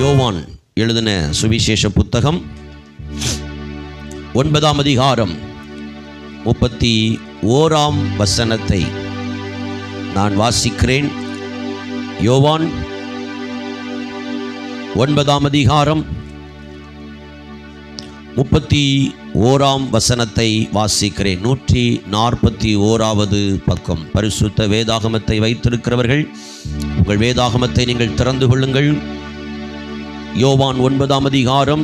யோவான் எழுதின சுவிசேஷ புத்தகம் 9ஆம் அதிகாரம் 31ஆம் வசனத்தை நான் வாசிக்கிறேன். யோவான் 9ஆம் அதிகாரம் 31ஆம் வசனத்தை வாசிக்கிறேன். 141வது பக்கம். பரிசுத்த வேதாகமத்தை வைத்திருக்கிறவர்கள் உங்கள் வேதாகமத்தை நீங்கள் திறந்து கொள்ளுங்கள். யோவான் 9ஆம் அதிகாரம்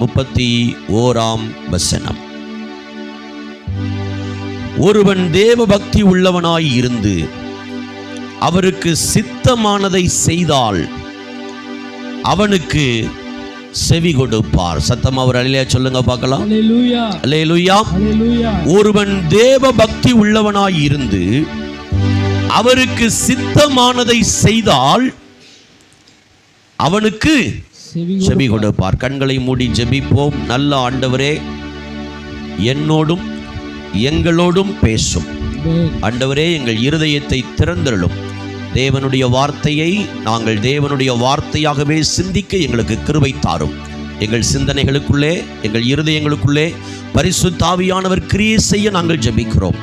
31ஆம் வசனம். ஒருவன் தேவ பக்தி உள்ளவனாய் இருந்து அவருக்கு சித்தமானதை செய்தால் அவனுக்கு செவி கொடுப்பார். சத்தம் அவர் அல்லேலூயா சொல்லுங்க பார்க்கலாம். அல்லேலூயா, அல்லேலூயா, அல்லேலூயா. ஒருவன் தேவ பக்தி உள்ளவனாய் இருந்து அவருக்கு சித்தமானதை செய்தால் அவனுக்கு செவி கொடுப்பார். கண்களை மூடி ஜெபிப்போம். நல்ல ஆண்டவரே, என்னோடும் எங்களோடும் பேசும் ஆண்டவரே. எங்கள் இருதயத்தை திறந்தருளும். தேவனுடைய வார்த்தையை நாங்கள் தேவனுடைய வார்த்தையாகவே சிந்திக்க எங்களுக்கு கிருபை தாரும். எங்கள் சிந்தனைகளுக்குள்ளே, எங்கள் இருதயங்களுக்குள்ளே பரிசுத்த ஆவியானவர் கிரியை செய்ய நாங்கள் ஜெபிக்கிறோம்.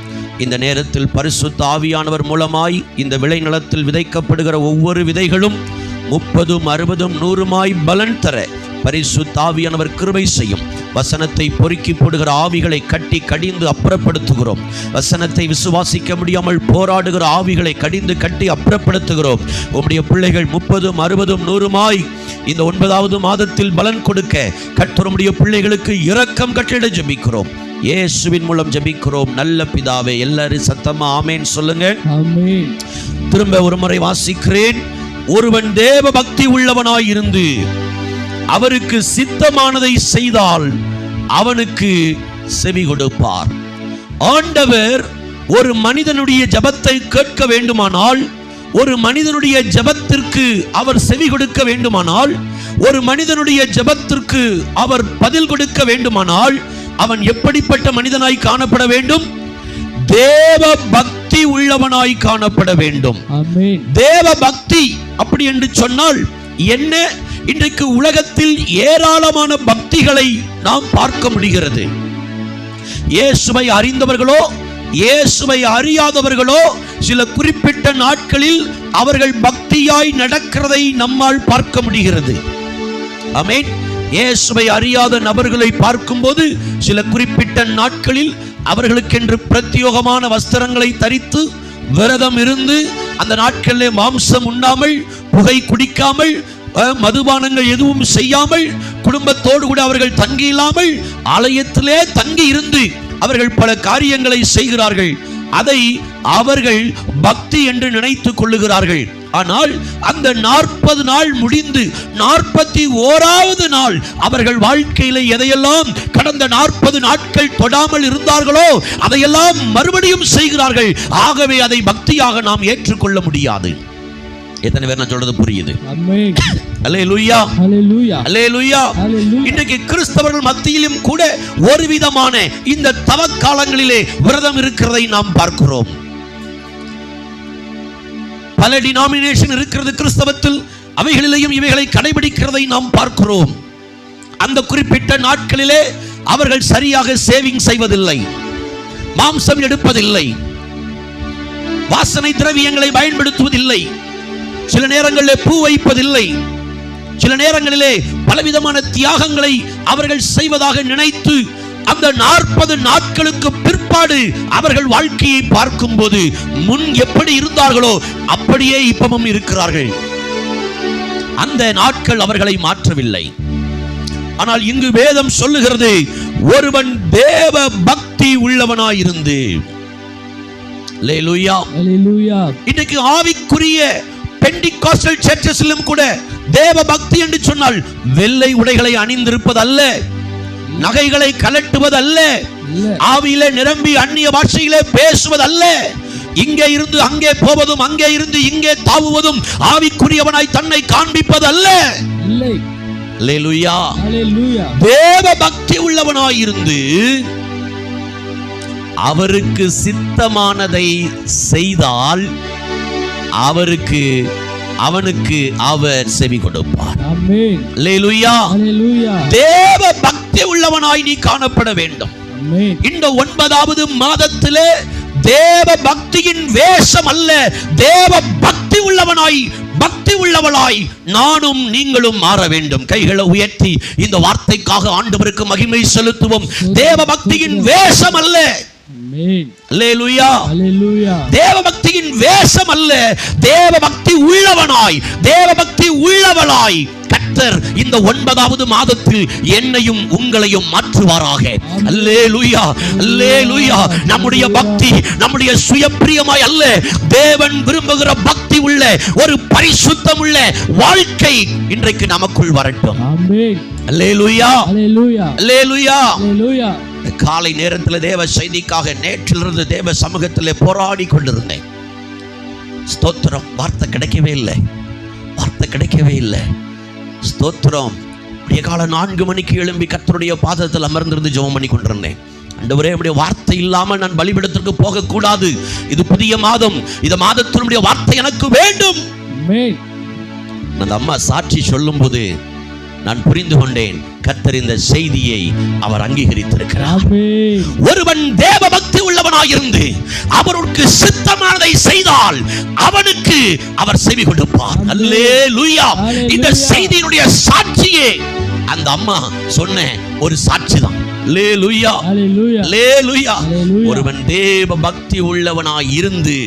இந்த நேரத்தில் பரிசுத்த ஆவியானவர் மூலமாய் இந்த விளைநிலத்தில் விதைக்கப்படுகிற ஒவ்வொரு விதைகளும் 30, 60, 100 பலன் தர பரிசுத்த ஆவியானவர் கிருபை செய்யும். வசனத்தை பொறுக்கி போடுகிற ஆவிகளை கட்டி கடிந்து அப்புறப்படுத்துகிறோம். வசனத்தை விசுவாசிக்க முடியாமல் போராடுகிற ஆவிகளை கடிந்து கட்டி அப்புறப்படுத்துகிறோம். உம்முடைய பிள்ளைகள் 30, 60, 100 இந்த 9வது மாதத்தில் பலன் கொடுக்க கர்த்தருடைய பிள்ளைகளுக்கு இரக்கம் கட்டளை ஜெபிக்கிறோம். இயேசுவின் மூலம் ஜெபிக்கிறோம் நல்ல பிதாவே. எல்லாரும் சத்தமா ஆமென் சொல்லுங்க. ஆமென். திரும்ப ஒரு முறை வாசிக்கிறேன். ஒருவன் தேவ பக்தி உள்ளவனாய் இருந்து அவருக்கு சித்தமானதை செய்தால் அவனுக்கு செவி கொடுப்பார். ஆண்டவர் ஒரு மனிதனுடைய ஜெபத்தை கேட்க வேண்டுமானால், ஒரு மனிதனுடைய ஜெபத்திற்கு அவர் செவி கொடுக்க வேண்டுமானால், ஒரு மனிதனுடைய ஜெபத்திற்கு அவர் பதில் கொடுக்க வேண்டுமானால் அவன் எப்படிப்பட்ட மனிதனாய் காணப்பட வேண்டும்? தேவ பக்தி உள்ளவனாய் காணப்பட வேண்டும். ஆமென். தேவ பக்தி அப்படி என்று சொன்னால் என்ன? இன்றைக்கு உலகத்தில் ஏராளமான பக்திகளை நாம் பார்க்க முடிகிறது. இயேசுவை அறிந்தவர்களோ இயேசுவை அறியாதவர்களோ சில குறிப்பிட்ட நாட்களில் அவர்கள் பக்தியாய் நடக்கிறதை நம்மால் பார்க்க முடிகிறது. ஆமென். இயேசுவை அறியாத நபர்களை பார்க்கும்போது சில குறிப்பிட்ட நாட்களில் அவர்களுக்கென்று பிரத்யோகமான வஸ்திரங்களை தரித்து விரதம் இருந்து அந்த நாட்களிலே மாம்சம் உண்ணாமல், புகை குடிக்காமல், மதுபானங்கள் எதுவும் செய்யாமல், குடும்பத்தோடு கூட அவர்கள் தங்கி இல்லாமல் ஆலயத்திலே தங்கி இருந்து அவர்கள் பல காரியங்களை செய்கிறார்கள். அதை அவர்கள் பக்தி என்று நினைத்துக் கொள்ளுகிறார்கள். ஆனால் அந்த 40 நாள் முடிந்து 41வது நாள் அவர்கள் வாழ்க்கையில எதையெல்லாம் கடந்த 40 நாட்கள் தொடாமல் இருந்தார்களோ அதையெல்லாம் மறுபடியும் செய்கிறார்கள். ஆகவே அதை பக்தியாக நாம் ஏற்றுக்கொள்ள முடியாது. எத்தனை பேர் நான் சொல்றது புரியுது? ஆமென். அல்லேலூயா, அல்லேலூயா, அல்லேலூயா. இன்றைக்கு கிறிஸ்தவர்கள் மத்தியிலும் கூட ஒரு விதமான இந்த தவக்காலங்களிலே விரதம் இருக்கிறதை நாம் பார்க்கிறோம். பல டினாமினேஷன் இருக்கிறது கிறிஸ்தவத்தில். அவைகளிலேயும் இவைகளை கடைபிடிக்கிறதை நாம் பார்க்கிறோம். அந்த குறிப்பிட்ட நாட்களிலே அவர்கள் சரியாக சேவிங் செய்வதில்லை, மாம்சம் எடுப்பதில்லை, வாசனை திரவியங்களை பயன்படுத்துவதில்லை, சில நேரங்களிலே பூ வைப்பதில்லை, சில நேரங்களிலே பலவிதமான தியாகங்களை அவர்கள் செய்வதாக நினைத்து அந்த 40 நாட்களுக்கு பிற்பாடு அவர்கள் வாழ்க்கையை பார்க்கும்போது முன் எப்படி இருந்தார்களோ அப்படியே இப்பவும் இருக்கிறார்கள். அந்த நாட்கள் அவர்களை மாற்றவில்லை. ஆனால் இங்கு வேதம் சொல்லுகிறது, ஒருவன் தேவ பக்தி உள்ளவனாயிருந்து. அல்லேலூயா, அல்லேலூயா. இன்றைக்கு ஆவிக்குரிய பெண்டிகாஸ்டல் சர்ச்சஸிலும் கூட தேவ பக்தி என்று சொன்னால் வெள்ளை உடைகளை அணிந்திருப்பது அல்ல, நகைகளை கலட்டுவது அல்ல, ஆவியிலே நிரம்பி அந்நிய பாஷையிலே பேசுவது அல்ல, இங்கே இருந்து அங்கே போவதும் அங்கே இருந்து இங்கே தாவுவதும் ஆவிக்குரியவனாய் தன்னை காண்பிப்பது அல்ல. அல்லேலூயா, அல்லேலூயா. தேவ பக்தி உள்ளவனாய் இருந்து அவருக்கு சித்தமானதை செய்தால் அவனுக்கு அவர் செவி கொடுப்பார். ஆமென். அல்லேலூயா. ஹalleluya. தேவ பக்தி உள்ளவனாய் நீ காணப்பட வேண்டும். ஆமென். இந்த 9வது மாதத்திலே தேவ பக்தியின் வேஷம் அல்ல, தேவ பக்தி உள்ளவனாய் பக்தி உள்ளவளாய் நானும் நீங்களும் மாற வேண்டும். கைகளை உயர்த்தி இந்த வார்த்தைக்காக ஆண்டவருக்கு மகிமை செலுத்துவோம். தேவ பக்தியின் வேஷம் அல்ல. ஆமென். அல்லேலூயா. ஹalleluya. தேவ பக்தியின் வேஷம் அல்ல, தேவ பக்தி உள்ளவனாய் தேவ பக்தி உள்ளவளாய் கர்த்தர் இந்த 9வது மாதத்தில் என்னையும் உங்களையும் மாற்றுவாராக. அல்லேலூயா, அல்லேலூயா. நம்முடைய பக்தி நம்முடைய சுயப்பிரியமாய் அல்ல, தேவன் விரும்புகிற பக்தி உள்ள ஒரு பரிசுத்தம் உள்ள வாழ்க்கை இன்றைக்கு நமக்குள் வரட்டும். ஆமென். அல்லேலூயா, ஹalleluya. அல்லேலூயா. ஹalleluya. காலை நேரத்தில் தேவ செய்திக்காக நேற்றிலிருந்து தேவ சமூகத்தில் போராடி கொண்டிருந்தேன். ஸ்தோத்திரம். வார்த்தை கிடைக்கவே இல்லை, வார்த்தை கிடைக்கவே இல்லை. ஸ்தோத்திரம். காலை 4 மணிக்கு எழும்பி கர்த்தருடைய பாதத்தில் அமர்ந்திருந்து ஜெபம் பண்ணி கொண்டிருந்தேன். ஆண்டவரே, உம்முடைய வார்த்தை இல்லாமல் நான் பலிபீடத்திற்கு போக கூடாது. இது புதிய மாதம், இந்த மாதத்தில் உம்முடைய வார்த்தை எனக்கு வேண்டும். ஆமென். அந்த அம்மா சாட்சி சொல்லும்போது நான் புரிந்து கொண்டேன், கர்த்தர் இந்த செய்தியை அவர் அங்கீகரித்திருக்கிறார். ஆமென். ஒருவன் தேவ பக்தி உள்ளவனாயிருந்து அவருக்கு சித்தமானதை செய்தால் அவனுக்கு அவர் செவி கொடுப்பார். அல்லேலூயா. இந்த செய்தியினுடைய சாட்சியே அந்த அம்மா சொன்ன ஒரு சாட்சிதான். அல்லேலூயா, ஹalleluya. அல்லேலூயா. ஹalleluya. ஒருவன் தேவ பக்தி உள்ளவனாய் இருந்து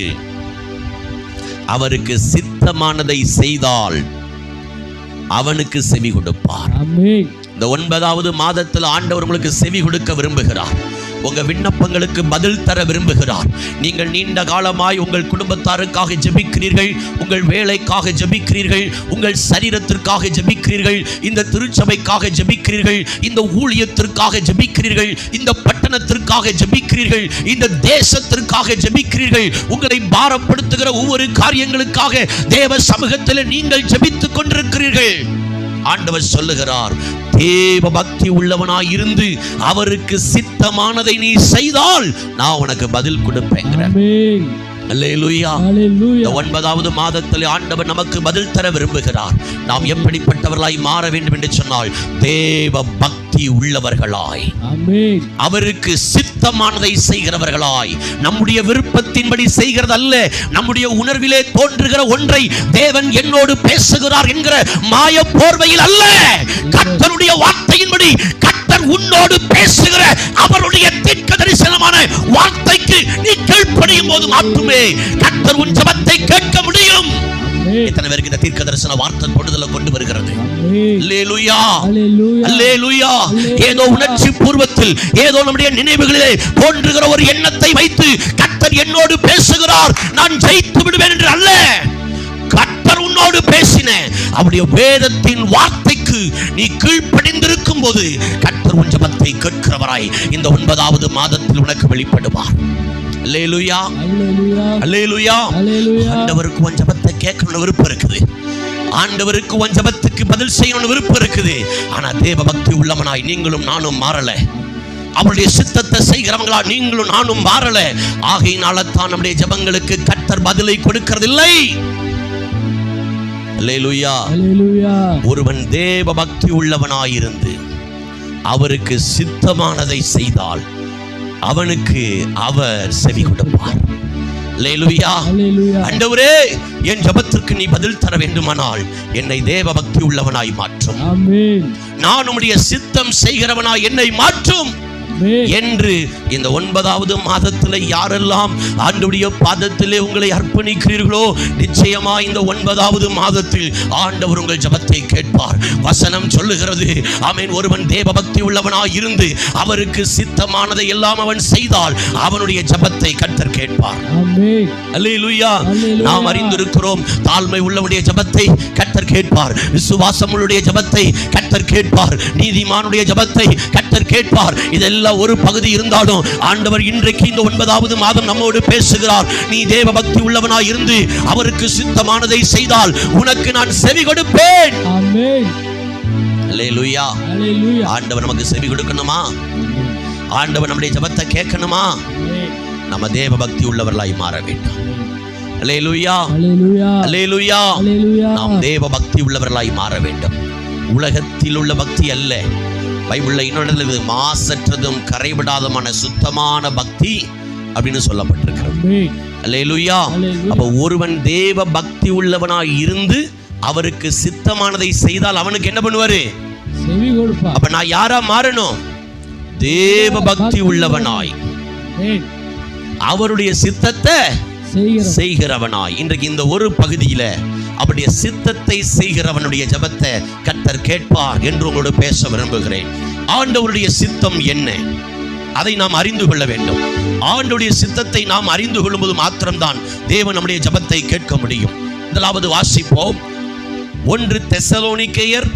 அவருக்கு சித்தமானதை செய்தால் அவனுக்கு செவி கொடுப்பார். ஆமென். இந்த 9வது மாதத்தில் ஆண்டவர் உங்களுக்கு செவி கொடுக்க விரும்புகிறார். உங்க விண்ணப்பங்களுக்கு பதில் தர விரும்புகிறார். நீங்கள் நீண்ட காலமாய் உங்கள் குடும்பத்தாருக்காக ஜெபிக்கிறீர்கள், உங்கள் வேலைக்காக ஜெபிக்கிறீர்கள், உங்கள் சரீரத்திற்காக ஜெபிக்கிறீர்கள், இந்த திருச்சபைக்காக ஜெபிக்கிறீர்கள், இந்த ஊழியத்திற்காக ஜெபிக்கிறீர்கள், இந்த பட்டணத்திற்காக ஜெபிக்கிறீர்கள், இந்த தேசத்திற்காக ஜெபிக்கிறீர்கள். உங்களை பாரப்படுத்துகிற ஒவ்வொரு காரியங்களுக்காக தேவ சமூகத்தில் நீங்கள் ஜெபித்துக் கொண்டிருக்கிறீர்கள். ஆண்டவர் சொல்லுகிறார், தேவ பக்தி உள்ளவனாய் இருந்து அவருக்கு சித்தமானதை நீ செய்தால் நான் உனக்கு பதில் கொடுப்பேன். ஆமென். அல்லேலூயா. ஹalleluya. இந்த 9வது மாதத்தில் ஆண்டவர் நமக்கு பதில் தர விரும்புகிறார். நாம் எப்படிப்பட்டவர்களாய் மாற வேண்டும் என்று சொன்னால், தேவ பக்தி உள்ளவர்களாய், ஆமென். அவருக்கு சித்தமானதை செய்கிறவர்களாய், நம்முடைய விருப்பத்தின்படி செய்கிறது அல்ல, நம்முடைய உணர்விலே தோன்றுகிற ஒன்றை தேவன் என்னோடு பேசுகிறார் என்கிற மாய போர்வையில் அல்ல, கர்த்தருடைய வார்த்தையின்படி கர்த்தர் உன்னோடு பேசுகிற அவருடைய தீர்க்க தரிசனமான வார்த்தைக்கு நீ கீழ்ப்படியும் போது மட்டுமே கர்த்தர் உன் ஜெபத்தை கேட்க முடியும். எத்தனை பேருக்கு இந்த தீர்க்க தரிசன வார்த்தை தொடுதலை கொண்டு வருகிறது? அல்லேலூயா, ஹalleluya. அல்லேலூயா. ஏதோ உணர்ச்சி பூர்வத்தில் ஏதோ நம்முடைய நினைவுகளிலே தோன்றுகிற ஒரு எண்ணத்தை வைத்து கர்த்தர் என்னோடு பேசுகிறார், நான் ஜெயித்து விடுவேன் என்று அல்ல. கர்த்தர் உன்னோடு பேசின அவருடைய வேதத்தின் வார்த்தைக்கு நீ கீழ்ப்படிந்திருக்கும் போது கர்த்தர் உன் ஜெபத்தை கேட்கிறவராய் இந்த 9வது மாதத்தில் உனக்கு வெளிப்படுவார். அல்லேலூயா, ஹalleluya. அல்லேலூயா. ஹalleluya. ஆண்டவருக்கு உன் ஜெபத்தை கேட்கணும்னு விருப்பம் இருக்குது, ஆண்டவருக்கு உன் ஜெபத்துக்கு பதில் செய்யணும்னு விருப்பம் இருக்குது. ஆனா தேவ பக்தி உள்ளவனாய் நீங்களும் நானும் மாறல, அவருடைய சித்தத்தை செய்கிறவங்களா நீங்களும் நானும் மாறல. ஆகையினால தான் நம்முடைய ஜெபங்களுக்கு கர்த்தர் பதிலை கொடுக்கிறதில்லை. அல்லேலூயா, ஹalleluya. ஒருவன் தேவ பக்தி உள்ளவனாயிருந்து அவருக்கு சித்தமானதை செய்தால் அவனுக்கு அவர் செவி கொடுப்பார். அல்லேலூயா, ஹalleluya. ஆண்டவரே, என் ஜெபத்திற்கு நீ பதில் தர வேண்டுமானால் என்னை தேவ பக்தி உள்ளவனாய் மாற்றும். ஆமென். நான் உம்முடைய சித்தம் செய்கிறவனாய் என்னை மாற்றும் என்று இந்த 9வது மாதத்தில் யாரெல்லாம் ஆண்டவருடைய பாதத்திலே உங்களை அர்ப்பணிக்கிறீர்களோ, நிச்சயமா இந்த 9வது மாதத்தில் ஆண்டவர் உங்கள் ஜெபத்தை கேட்பார். வசனம் சொல்லுகிறது, ஆமென், ஒருவன் தேவ பக்தி உள்ளவனாய் இருந்து அவருக்கு சித்தமானதை எல்லாம் அவன் செய்தால் அவனுடைய ஜெபத்தை கர்த்தர் கேட்பார். ஆமென். அல்லேலூயா. நாம் அறிந்திருக்கிறோம், தாழ்மை உள்ளவனுடைய ஜெபத்தை கர்த்தர் கேட்பார், விசுவாசம் உள்ளவனுடைய ஜெபத்தை கர்த்தர் கேட்பார், நீதிமானுடைய ஜெபத்தை கர்த்தர் கேட்பார். இதெல்லாம் ஒரு பகுதி இருந்தாலும் ஆண்டவர் இன்றைக்கு இந்த 9வது மாதம் நம்மோடு பேசுகிறார். நீ தேவ பக்தி உள்ளவனாய் இருந்து அவருக்கு சித்தமானதை செய்தால் உனக்கு நான் செவி கொடுப்பேன். ஆமென். அல்லேலூயா. ஹalleluya. ஆண்டவர் நமக்கு செவி கொடுக்கணுமா? ஆண்டவர் நம்முடைய ஜெபத்தை கேட்கணுமா? நம்ம தேவ பக்தி உள்ளவர்களாய் மாற வேண்டும். அல்லேலூயா, அல்லேலூயா, அல்லேலூயா. அல்லேலூயா. நாம் தேவ பக்தி உள்ளவர்களாய் மாற வேண்டும். உலகத்தில் உள்ள பக்தி அல்ல. பைபிள்ல இன்னொரு மாசற்றதும் கரைவிடாதமான சுத்தமான பக்தி அப்படின்னு சொல்லப்பட்டிருக்கிறது. ஆமென். அல்லேலூயா. அல்லேலூயா. அப்ப ஒருவன் தேவ பக்தி உள்ளவனாய் இருந்து அவருக்கு சித்தமானதை செய்தால் அவனுக்கு என்ன பண்ணுவாரு? செவி கொடுப்பார். அப்ப நான் யாரா மாறணும்? தேவ பக்தி உள்ளவனாய், ஆமென். அவருடைய சித்தத்தை செய்கிறவனாய். இன்றைக்கு இந்த ஒரு பகுதியில அவருடைய சித்தத்தை செய்கிறவனுடைய ஜெபத்தை கர்த்தர் கேட்பார் என்று உங்களோடு பேச விரும்புகிறேன். ஆண்டவருடைய சித்தம் என்ன? அதை நாம் அறிந்து கொள்ள வேண்டும். ஆண்டவருடைய சித்தத்தை நாம் அறிந்து கொள்ளும்போது மாத்திரம்தான் தேவன் நம்முடைய ஜெபத்தை கேட்க முடியும். முதலாவது வாசிப்போம். 1 தெசலோனிக்கேயர்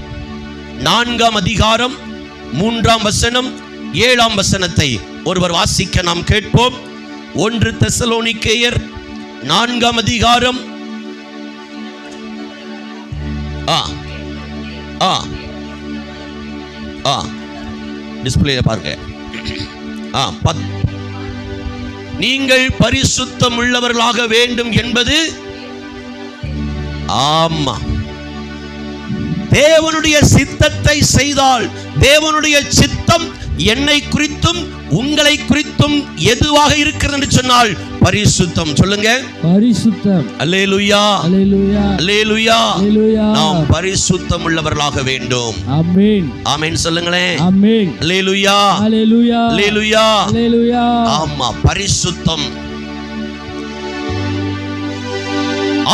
4ஆம் அதிகாரம் 3ஆம் வசனம் 7ஆம் வசனத்தை ஒருவர் வாசிக்க நாம் கேட்போம். 1 தெசலோனிக்கேயர் 4ஆம் அதிகாரம் டிஸ்பிளேல பாருங்க. நீங்கள் பரிசுத்தம் உள்ளவர்களாக வேண்டும் என்பது ஆமா. தேவனுடைய சித்தத்தை செய்தால், தேவனுடைய சித்தம் என்னை குறித்தும் உங்களை குறித்தும் எதுவாக இருக்கிறது என்று சொன்னால் பரிசுத்தம். சொல்லுங்க, பரிசுத்தம். அல்லேலூயா, அல்லேலூயா, அல்லேலூயா, அல்லேலூயா. நாம் பரிசுத்தம் உள்ளவர்களாக வேண்டும். ஆமென், ஆமென் சொல்லுங்களேன். ஆமென், அல்லேலூயா, அல்லேலூயா, அல்லேலூயா, அல்லேலூயா. ஆமா, பரிசுத்தம்.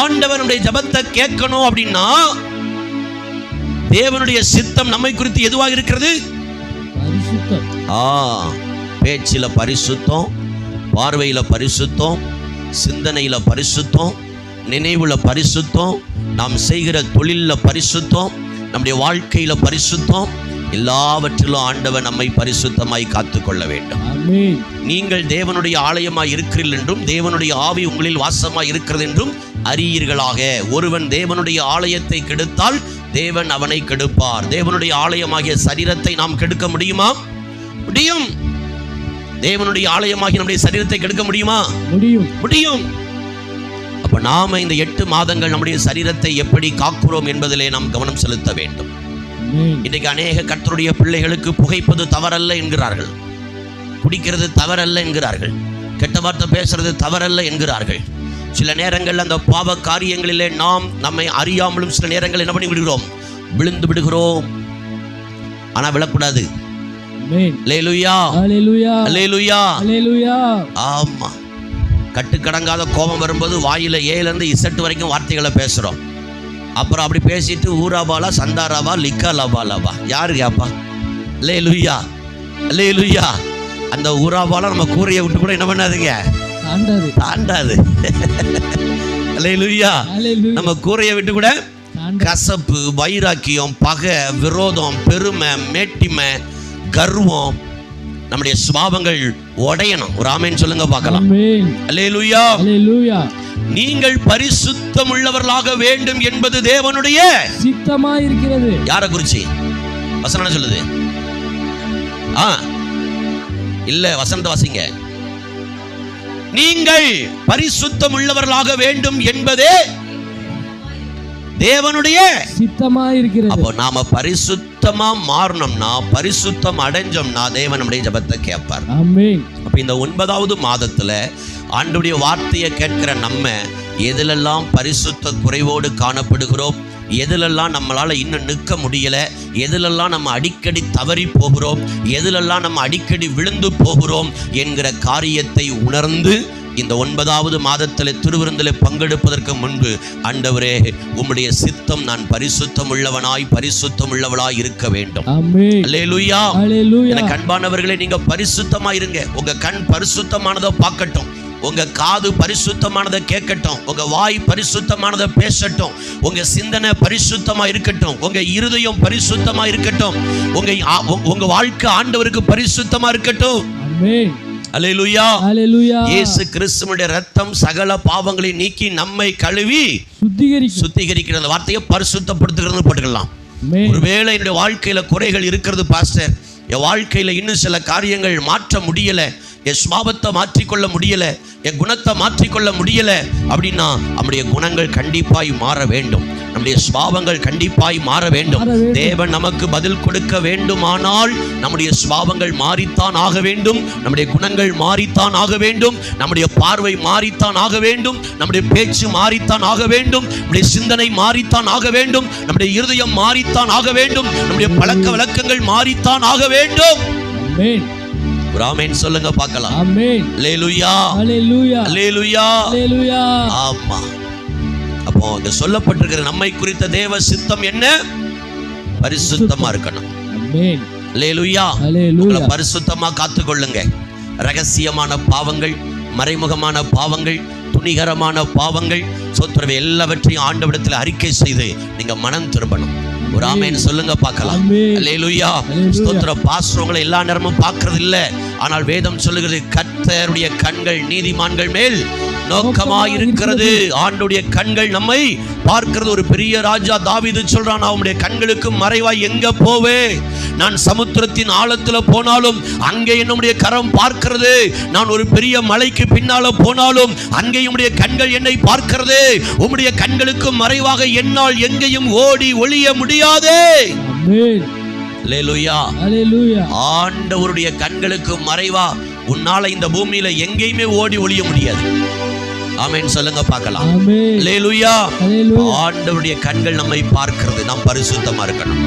ஆண்டவருடைய ஜெபத்தை கேட்கணும் அப்படின்னா தேவனுடைய சித்தம் நம்மை குறித்து எதுவாக இருக்கிறது? பரிசுத்தம். பேச்சில பரிசுத்தம், பார்வையில பரிசுத்தம், சிந்தனையில பரிசுத்தம், நினைவுல பரிசுத்தம், நாம் செய்கிற தொழில பரிசுத்தம், நம்முடைய வாழ்க்கையில பரிசுத்தம், எல்லாவற்றிலும் ஆண்டவர் நம்மை பரிசுத்தமாய் காத்துக்கொள்ள வேண்டும். நீங்கள் தேவனுடைய ஆலயமாய் இருக்கிறீர்கள் என்றும் தேவனுடைய ஆவி உங்களில் வாசமாய் இருக்கிறது என்றும் அறியீர்களாக. ஒருவன் தேவனுடைய ஆலயத்தை கெடுத்தால் தேவன் அவனை கெடுப்பார். தேவனுடைய ஆலயமாகிய சரீரத்தை நாம் கெடுக்க முடியுமா? முடியும். தேவனுடைய ஆலயமாகிய நம்முடைய சரீரத்தை கெடுக்க முடியுமா? முடியும், முடியும். அப்ப நாம இந்த 8 மாதங்கள் நம்முடைய சரீரத்தை எப்படி காக்கிறோம் என்பதிலே நாம் கவனம் செலுத்த வேண்டும். இன்றைக்கு அநேக கர்த்தருடைய பிள்ளைகளுக்கு புகைப்பது தவறல்ல என்கிறார்கள், குடிக்கிறது தவறல்ல என்கிறார்கள், கெட்ட வார்த்தை பேசுறது தவறல்ல என்கிறார்கள். சில நேரங்கள் அந்த பாவ காரியங்களிலே நாம் நம்மை அறியாமலும் சில நேரங்கள் என்ன பண்ணி விடுகிறோம்? விழுந்து விடுகிறோம். ஆனா விழக்கூடாது. அல்லேலூயா, அல்லேலூயா, அல்லேலூயா, அல்லேலூயா. ஆமா, கட்டுக்கடங்காத கோபம் வரும்போது வாயில ஏல இருந்து இசட் வரைக்கும் வார்த்தைகளை பேசுறோம். அப்புறம் அப்படி பேசிட்டு ஊராபாலா, சந்தாராவா, லிக்காலாபாலாவா யாரு கேப்பா? அல்லேலூயா, அல்லேலூயா. அந்த ஊராபாலா நம்ம கூரையை விட்டு கூட என்ன பண்ணாதுங்க? தாண்டாது. அல்லேலூயா. நம்ம கூரையை விட்டு கூட கசப்பு, வைராக்கியம், பகை, விரோதம், பெருமை, மேட்டிமை, கர்வம், நம்முடைய சுபாவங்கள் உடையணும். ஒரு ஆமென் சொல்லுங்க பார்க்கலாம். அல்லேலூயா, அல்லேலூயா. நீங்கள் பரிசுத்தம் உள்ளவர்களாக வேண்டும் என்பது தேவனுடைய சித்தமாய் இருக்கிறது. யாரை குறிச்சு வசனம் என்ன சொல்லுது? இல்ல, வசனத்தை வாசிங்க. நீங்கள் பரிசுத்தம் உள்ளவர்களாக வேண்டும் என்பதே தேவனுடைய சித்தமாய் இருக்கிறது. அப்போ நாம பரிசுத்தமா மாறணும்னா, பரிசுத்தம் அடைஞ்சோம்னா தேவன் நம்முடைய ஜெபத்தை கேட்பார். ஆமென். அப்ப இந்த 9வது மாதத்துல ஆண்டவருடைய வார்த்தையை கேட்கிற நம்ம எதிலெல்லாம் பரிசுத்த குறைவோடு காணப்படுகிறோம், எதிலெல்லாம் நம்மளால இன்னும் நிற்க முடியல, எதிலெல்லாம் நம்ம அடிக்கடி தவறி போகிறோம், எதிலெல்லாம் நம்ம அடிக்கடி விழுந்து போகிறோம் என்கிற காரியத்தை உணர்ந்து இந்த 9வது மாதத்தில் திருவிருந்தில் பங்கெடுப்பதற்கு முன்பு, ஆண்டவரே உம்முடைய சித்தம் நான் பரிசுத்தம் உள்ளவனாய் பரிசுத்தம் உள்ளவளாய் இருக்க வேண்டும். அல்லேலூயா, அல்லேலூயா. எனக்கு அன்பானவர்களே, நீங்க பரிசுத்தமா இருங்க. உங்க கண் பரிசுத்தமானதை பார்க்கட்டும், உங்க காது பரிசுத்தமானதை கேட்கட்டும், உங்க வாய் பரிசுத்தமானதை பேசட்டும், உங்க சிந்தனை பரிசுத்தமா இருக்கட்டும், உங்க இருதயம் பரிசுத்தமா இருக்கட்டும், உங்க வாழ்க்கை ஆண்டவருக்கு பரிசுத்தமா இருக்கட்டும். ஆமென். அல்லேலூயா, அல்லேலூயா. இயேசு கிறிஸ்துவினுடைய இரத்தம் சகல பாவங்களை நீக்கி நம்மை கழுவி சுத்திகரிக்கிற அந்த வார்த்தையை பரிசுத்தப்படுத்துகிறது போட்டுக்கலாம். ஒருவேளை என்னுடைய வாழ்க்கையில குறைகள் இருக்கிறது பாஸ்டர், என் வாழ்க்கையில இன்னும் சில காரியங்கள் மாற்ற முடியல, என் சுபாவத்தை மாற்றிக்கொள்ள முடியல, என் குணத்தை மாற்றிக்கொள்ள முடியல அப்படின்னா நம்முடைய குணங்கள் கண்டிப்பாய் மாற வேண்டும், நம்முடைய சுபாவங்கள் கண்டிப்பாய் மாற வேண்டும். தேவன் நமக்கு பதில் கொடுக்க வேண்டுமானால் நம்முடைய சுபாவங்கள் மாறித்தான் ஆக வேண்டும், நம்முடைய குணங்கள் மாறித்தான் ஆக வேண்டும், நம்முடைய பார்வை மாறித்தான் ஆக வேண்டும், நம்முடைய பேச்சு மாறித்தான் ஆக வேண்டும், நம்முடைய சிந்தனை மாறித்தான் ஆக வேண்டும், நம்முடைய இருதயம் மாறித்தான் ஆக வேண்டும், நம்முடைய பழக்க வழக்கங்கள் மாறித்தான் ஆக வேண்டும். ஆமென். ஒரு ஆமென் சொல்லுங்க பார்க்கலாம். ஆமென். அல்லேலூயா, அல்லேலூயா, அல்லேலூயா, அல்லேலூயா. ஆமா. அப்போ இங்க சொல்லப்பட்டிருக்கிற நம்மை குறித்த தேவ சித்தம் என்ன? பரிசுத்தமா இருக்கணும். ஆமென். அல்லேலூயா. அல்லேலூயா. பரிசுத்தமா காத்துக்கொள்ளுங்க. ரகசியமான பாவங்கள், மறைமுகமான பாவங்கள், துணிகரமான பாவங்கள், சோத்திரவை எல்லாவற்றையும் ஆண்டவரிடத்தில் அறிக்கை செய்து நீங்க மனம் திரும்பணும். ஒரு ஆமென் சொல்லுங்க பார்க்கலாம். அல்லேலூயா. ஸ்தோத்திரம். பாஸ்டர்களை எல்லா நேரமும் பார்க்கிறது இல்ல, ஆனால் வேதம் சொல்லுகிறது கர்த்தருடைய கண்கள் நீதிமான்கள் மேல் நோக்கமாயிருக்கிறது. ஆண்டுடைய கண்கள் நம்மை பார்க்கிறது. ஒரு பெரிய ராஜா தாவீது சொல்றான், அவனுடைய கண்களுக்கு மறைவாய் எங்க போவே? நான் சமுத்திரத்தின் ஆழத்துல போனாலும் அங்கே என்னுடைய கரம் பார்க்கிறது. நான் ஒரு பெரிய மலைக்கு பின்னால போனாலும் அங்கே உம்முடைய கண்கள் என்னை பார்க்கிறது. உம்முடைய கண்களுக்கு மறைவாக என்னால் எங்கேயும் ஓடி ஒளிய முடியாதே. ஆமென். அல்லேலூயா, அல்லேலூயா. ஆண்டவருடைய கண்களுக்கு மறைவா உன்னால இந்த பூமியில எங்கேயுமே ஓடி ஒளிய முடியாது. ஆமென் சொல்லுங்க பார்க்கலாம். ஆமென். அல்லேலூயா. அல்லேலூயா. ஆண்டவருடைய கண்கள் நம்மை பார்க்கிறது. நாம் பரிசுத்தமா இருக்கணும்.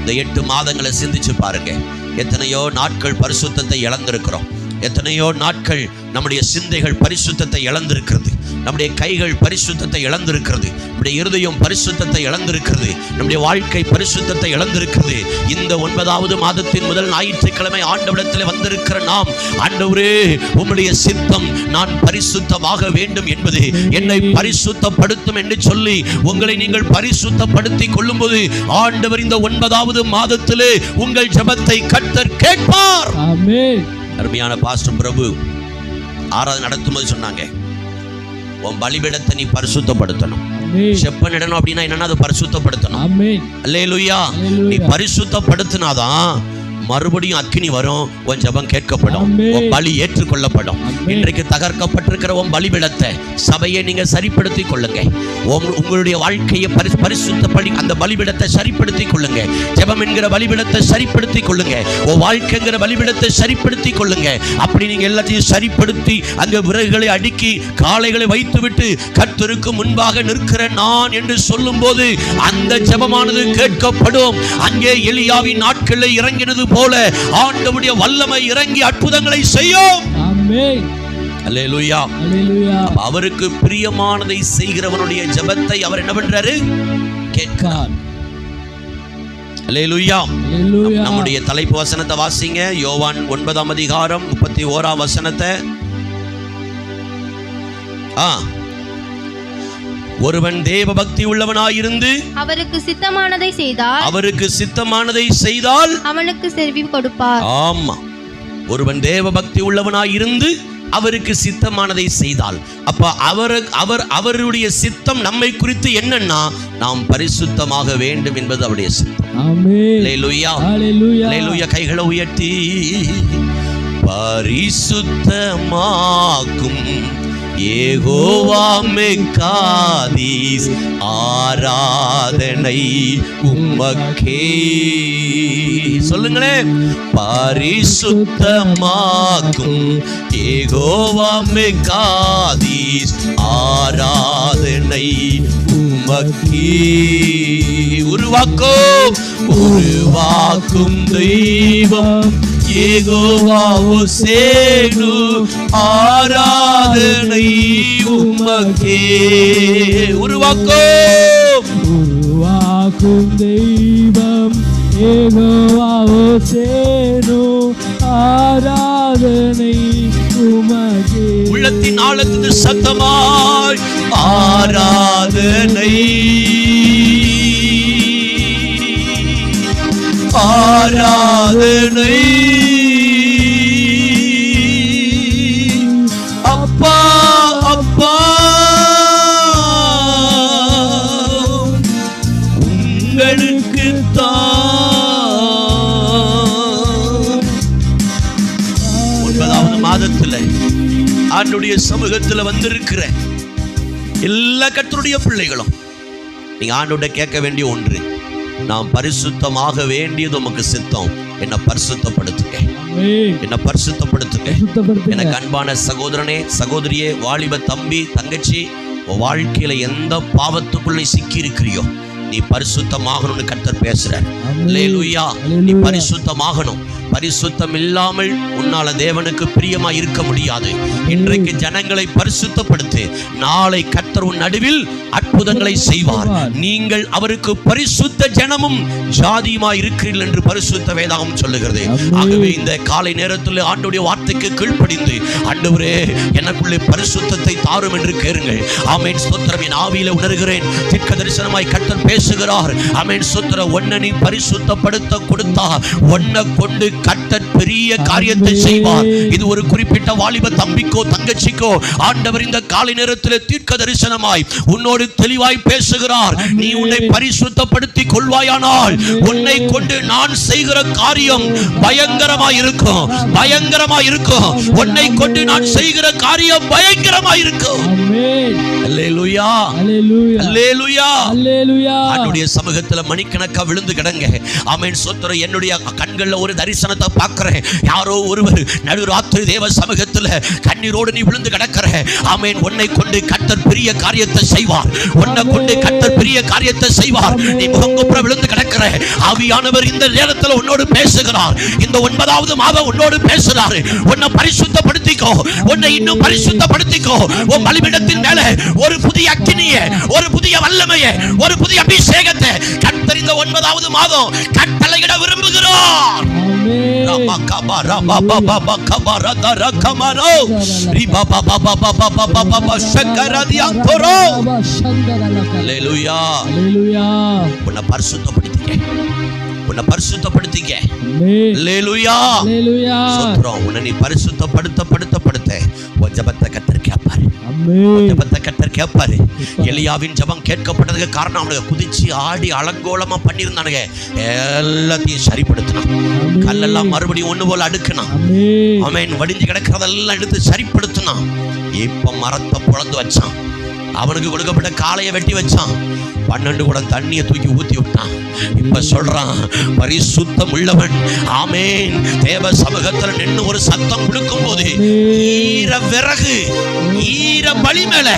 இந்த 8 மாதங்களை சிந்திச்சு பாருங்க. எத்தனையோ நாட்கள் பரிசுத்தத்தை இழந்திருக்கிறோம். எத்தனையோ நாட்கள் நம்முடைய சிந்தைகள் பரிசுத்தத்தை இழந்திருக்கிறது. நம்முடைய கைகள் பரிசுத்தத்தை இழந்திருக்கிறது. நம்முடைய இருதயம் பரிசுத்தத்தை இழந்திருக்கிறது. நம்முடைய வாழ்க்கை பரிசுத்தத்தை இழந்திருக்கிறது. இந்த 9வது மாதத்தின் முதல் ஞாயிற்றுக்கிழமை ஆண்டவரிடத்தில் வந்திருக்கிற நாம், ஆண்டவரே உம்முடைய சித்தம் நான் பரிசுத்தமாக வேண்டும் என்பது, என்னை பரிசுத்தப்படுத்தும் என்று சொல்லி உங்களை நீங்கள் பரிசுத்தப்படுத்திக் கொள்ளும்போது ஆண்டவர் இந்த 9வது மாதத்திலே உங்கள் ஜெபத்தை கர்த்தர் கேட்பார். ஆமென். அருமையான பாஸ்டர் பிரபு ஆராதனை நடத்தும்போது சொன்னாங்க, உன் பலிபீடத்தை நீ பரிசுத்தப்படுத்தணும். செப்பனிடணும் அப்படின்னா என்னன்னா அது பரிசுத்தப்படுத்தணும். ஆமென். அல்லேலூயா. நீ பரிசுத்தப்படுத்தினாதான் மறுபடியும் அக்கினி வரும், உன் ஜெபம் கேட்கப்படும், உன் பலி ஏற்றுக்கொள்ளப்படும். இன்றைக்கு தகர்க்கப்பட்டிருக்கிற உன் பலிபீடத்தை சபையை நீங்க சரிப்படுத்திக் கொள்ளுங்க. உங்களுடைய வாழ்க்கையை பரிசுத்தப்படி அந்த பலிபீடத்தை சரிப்படுத்திக் கொள்ளுங்க. ஜெபம் என்கிற பலிபீடத்தை சரிப்படுத்திக் கொள்ளுங்க. உன் வாழ்க்கைங்கிற பலிபீடத்தை சரிப்படுத்திக் கொள்ளுங்க. அப்படி நீங்க எல்லாத்தையும் சரிப்படுத்தி அங்க விறகுகளை அடுக்கி காளைகளை வைத்துவிட்டு கர்த்தருக்கு முன்பாக நிற்கிற நான் என்று சொல்லும் போது அந்த ஜெபமானது கேட்கப்படும். அங்கே எலியாவின் நாட்களில் இறங்கினது போல ஆண்டவருடைய வல்லமை இறங்கி அற்புதங்களை செய்யும். ஆமென். அல்லேலூயா. அல்லேலூயா. அவருக்கு பிரியமானதை செய்கிறவனுடைய ஜெபத்தை அவர் என்ன பண்றாரு? கேட்கிறார். அல்லேலூயா. அல்லேலூயா. நம்முடைய தலைப்பு வசனத்தை வாசிங்க. யோவான் 9ஆம் அதிகாரம் 31ஆம் வசனத்தை. ஒருவன் தேவ பக்தி உள்ளவனாயிருந்து அவருக்கு சித்தமானதை செய்தால் அவனுக்கு செவி கொடுப்பார். ஆமா, ஒருவன் தேவ பக்தி உள்ளவனாயிருந்து அவருக்கு சித்தமானதை செய்தால், அப்ப அவருடைய சித்தம் நம்மை குறித்து என்னன்னா நாம் பரிசுத்தமாக வேண்டும் என்பது அவருடைய சித்தம். ஆமென். அல்லேலூயா. அல்லேலூயா. அல்லேலூயா. கைகளை உயர்த்தி பரிசுத்தமாக்கும் யெகோவா மெக்காதீஸ் ஆராதனை உமக்கே. சொல்லுங்களேன். பரிசுத்தமாக்கும் யெகோவா மெக்காதீஸ் ஆராதனை உமக்கே. உருவாக்கும் தெய்வம் யெகோவா ஓசேனு ஆராதனை உமக்கே. உருவாக்கும் தெய்வம் யெகோவா ஓசேனு ஆராதனை உமக்கே. உள்ளத்தின் ஆழத்தின் சத்தமாய் ஆராதனை ஆராதனை அப்பா அப்பா உங்களுக்கு தான். 9வது மாதத்தில் ஆண்டுடைய சமூகத்துல வந்திருக்கிற எல்லா கர்த்தருடைய பிள்ளைகளும் நீங்க ஆண்டோட கேட்க வேண்டிய ஒன்று, நாம் பரிசுத்தமாக வேண்டியது உமக்கு சித்தம், என்ன பரிசுத்தப்படுத்துங்க, என்ன பரிசுத்தப்படுத்துங்க. எனக்கு அன்பான சகோதரனே, சகோதரியே, வாலிப தம்பி, தங்கச்சி, வாழ்க்கையில எந்த பாவத்துக்குள்ள சிக்கி இருக்கிறியோ நீ பரிசுத்தமாகணும்னு கர்த்தர் பேசுறார். அல்லேலூயா. நீ பரிசுத்தமாகணும். பரிசுத்தம் இல்லாமல் உன்னால தேவனுக்கு பிரியமா இருக்க முடியாது. இன்றைக்கு ஜனங்களை பரிசுத்தப்படுத்து, நாளை கர்த்தர் உன் நடுவில் அற்புதங்களை செய்வார். நீங்கள் அவருக்கு பரிசுத்த ஜனமும் ஜாதியுமா இருக்கிறீர்கள் என்று பரிசுத்த வேதாகம் சொல்லுகிறது. ஆகவே இந்த காலை நேரத்தில் ஆண்டவருடைய வார்த்தைக்கு கீழ்ப்படிந்து, ஆண்டவரே எனக்குள்ளே பரிசுத்தத்தை தாரும் என்று கேளுங்கள். ஆமென். ஸ்தோத்திரம். என் ஆவியில உணர்கிறேன், தீர்க்க தரிசனமாய் கர்த்தர் பேசுகிறார். ஆமென். ஸ்தோத்திரம். உன்னை நீ பரிசுத்தப்படுத்த கொடுத்தா உன்னை கொண்டு கர்த்தர் பெரிய காரியத்தை செய்வார். இது ஒரு குறிப்பிட்ட வாலிப தம்பிக்கோ தங்கச்சிக்கோ ஆண்டவர் இந்த காலை நேரத்தில் தீர்க்க தரிசனமாய் உன்னோடு தெளிவாய் பேசுகிறார். நீ உன்னை பரிசுத்தப்படுத்திக் கொள்வாயானால் உன்னை கொண்டு நான் செய்கிற காரியம் பயங்கரமாய் இருக்கும், பயங்கரமாய் இருக்கும். உன்னை கொண்டு நான் செய்கிற காரியம் பயங்கரமாய் இருக்கும். அல்லேலூயா, அல்லேலூயா, அல்லேலூயா. ஆண்டவருடைய சமூகத்துல மணிக்கணக்கா விழுந்து கிடங்க. ஆமென். ஸ்தோத்திரம். என்னுடைய கண்கள்ல ஒரு தரிசனத்தை பார்க்கிறேன். யாரோ ஒருவர் நடுராத்திரி தேவ சமூகத்துல கண்ணீரோடு நீ விழுந்து கிடக்கிற. ஆமென். உன்னை கொண்டு கர்த்தர் பெரிய காரியத்தை செய்வார். உன்னை கொண்டு கர்த்தர் பெரிய காரியத்தை செய்வார். நீ முகங்குப்புற விழுந்து கிடக்கிற. ஆவியானவர் இந்த நேரத்துல உன்னோடு பேசுகிறார். இந்த 9வது மாதம் உன்னோடு பேசுறாரு. உன்னை பரிசுத்தப்படுத்திக்கோ, உன்னை இன்னும் பரிசுத்தப்படுத்திக்கோ. உன் பலிபீடத்தின் மேல ஒரு புதிய அக்கினியை, ஒரு புதிய வல்லமையை, ஒரு புதிய அபிஷேகத்தை கர்த்தர் இந்த 9வது மாதம் கட்டளையிட விரும்புகிறார். உன்னை பரிசுத்தப்படுத்திக்க, உன்னை பரிசுத்தப்படுத்திக்க. உன்னை நீ பரிசுத்தப்படுத்த உன் ஜபத்தை கர்த்தர் கேட்பாரு. ஜபத்தை கர்த்தர் கேட்பாரு. எலியாவின் ஜபம் கேட்கப்பட்டதுக்கு காரணம் அவனுக்கு குதிச்சு ஆடி அலங்கோலமா பண்ணியிருந்தானுங்க. எல்லாத்தையும் சரிப்படுத்தினான். கல்லெல்லாம் மறுபடியும் ஒண்ணு போல அடுக்கினான். ஆமென். வடிஞ்சு கிடக்கிறதெல்லாம் எடுத்து சரிப்படுத்தினான். இப்ப மரத்தை பொளந்து வச்சான். அவனுக்கு கொடுக்கப்பட்ட காளையை வெட்டி வச்சான். 12 குடம் தண்ணியை தூக்கி ஊத்தி விட்டான். இப்ப சொல்றான், பரிசுத்தம் உள்ளவன். ஆமென். தேவ சமூகத்துல நின்று ஒரு சத்தம் கொடுக்கும் போது ஈர விறகு, ஈர பலி மேல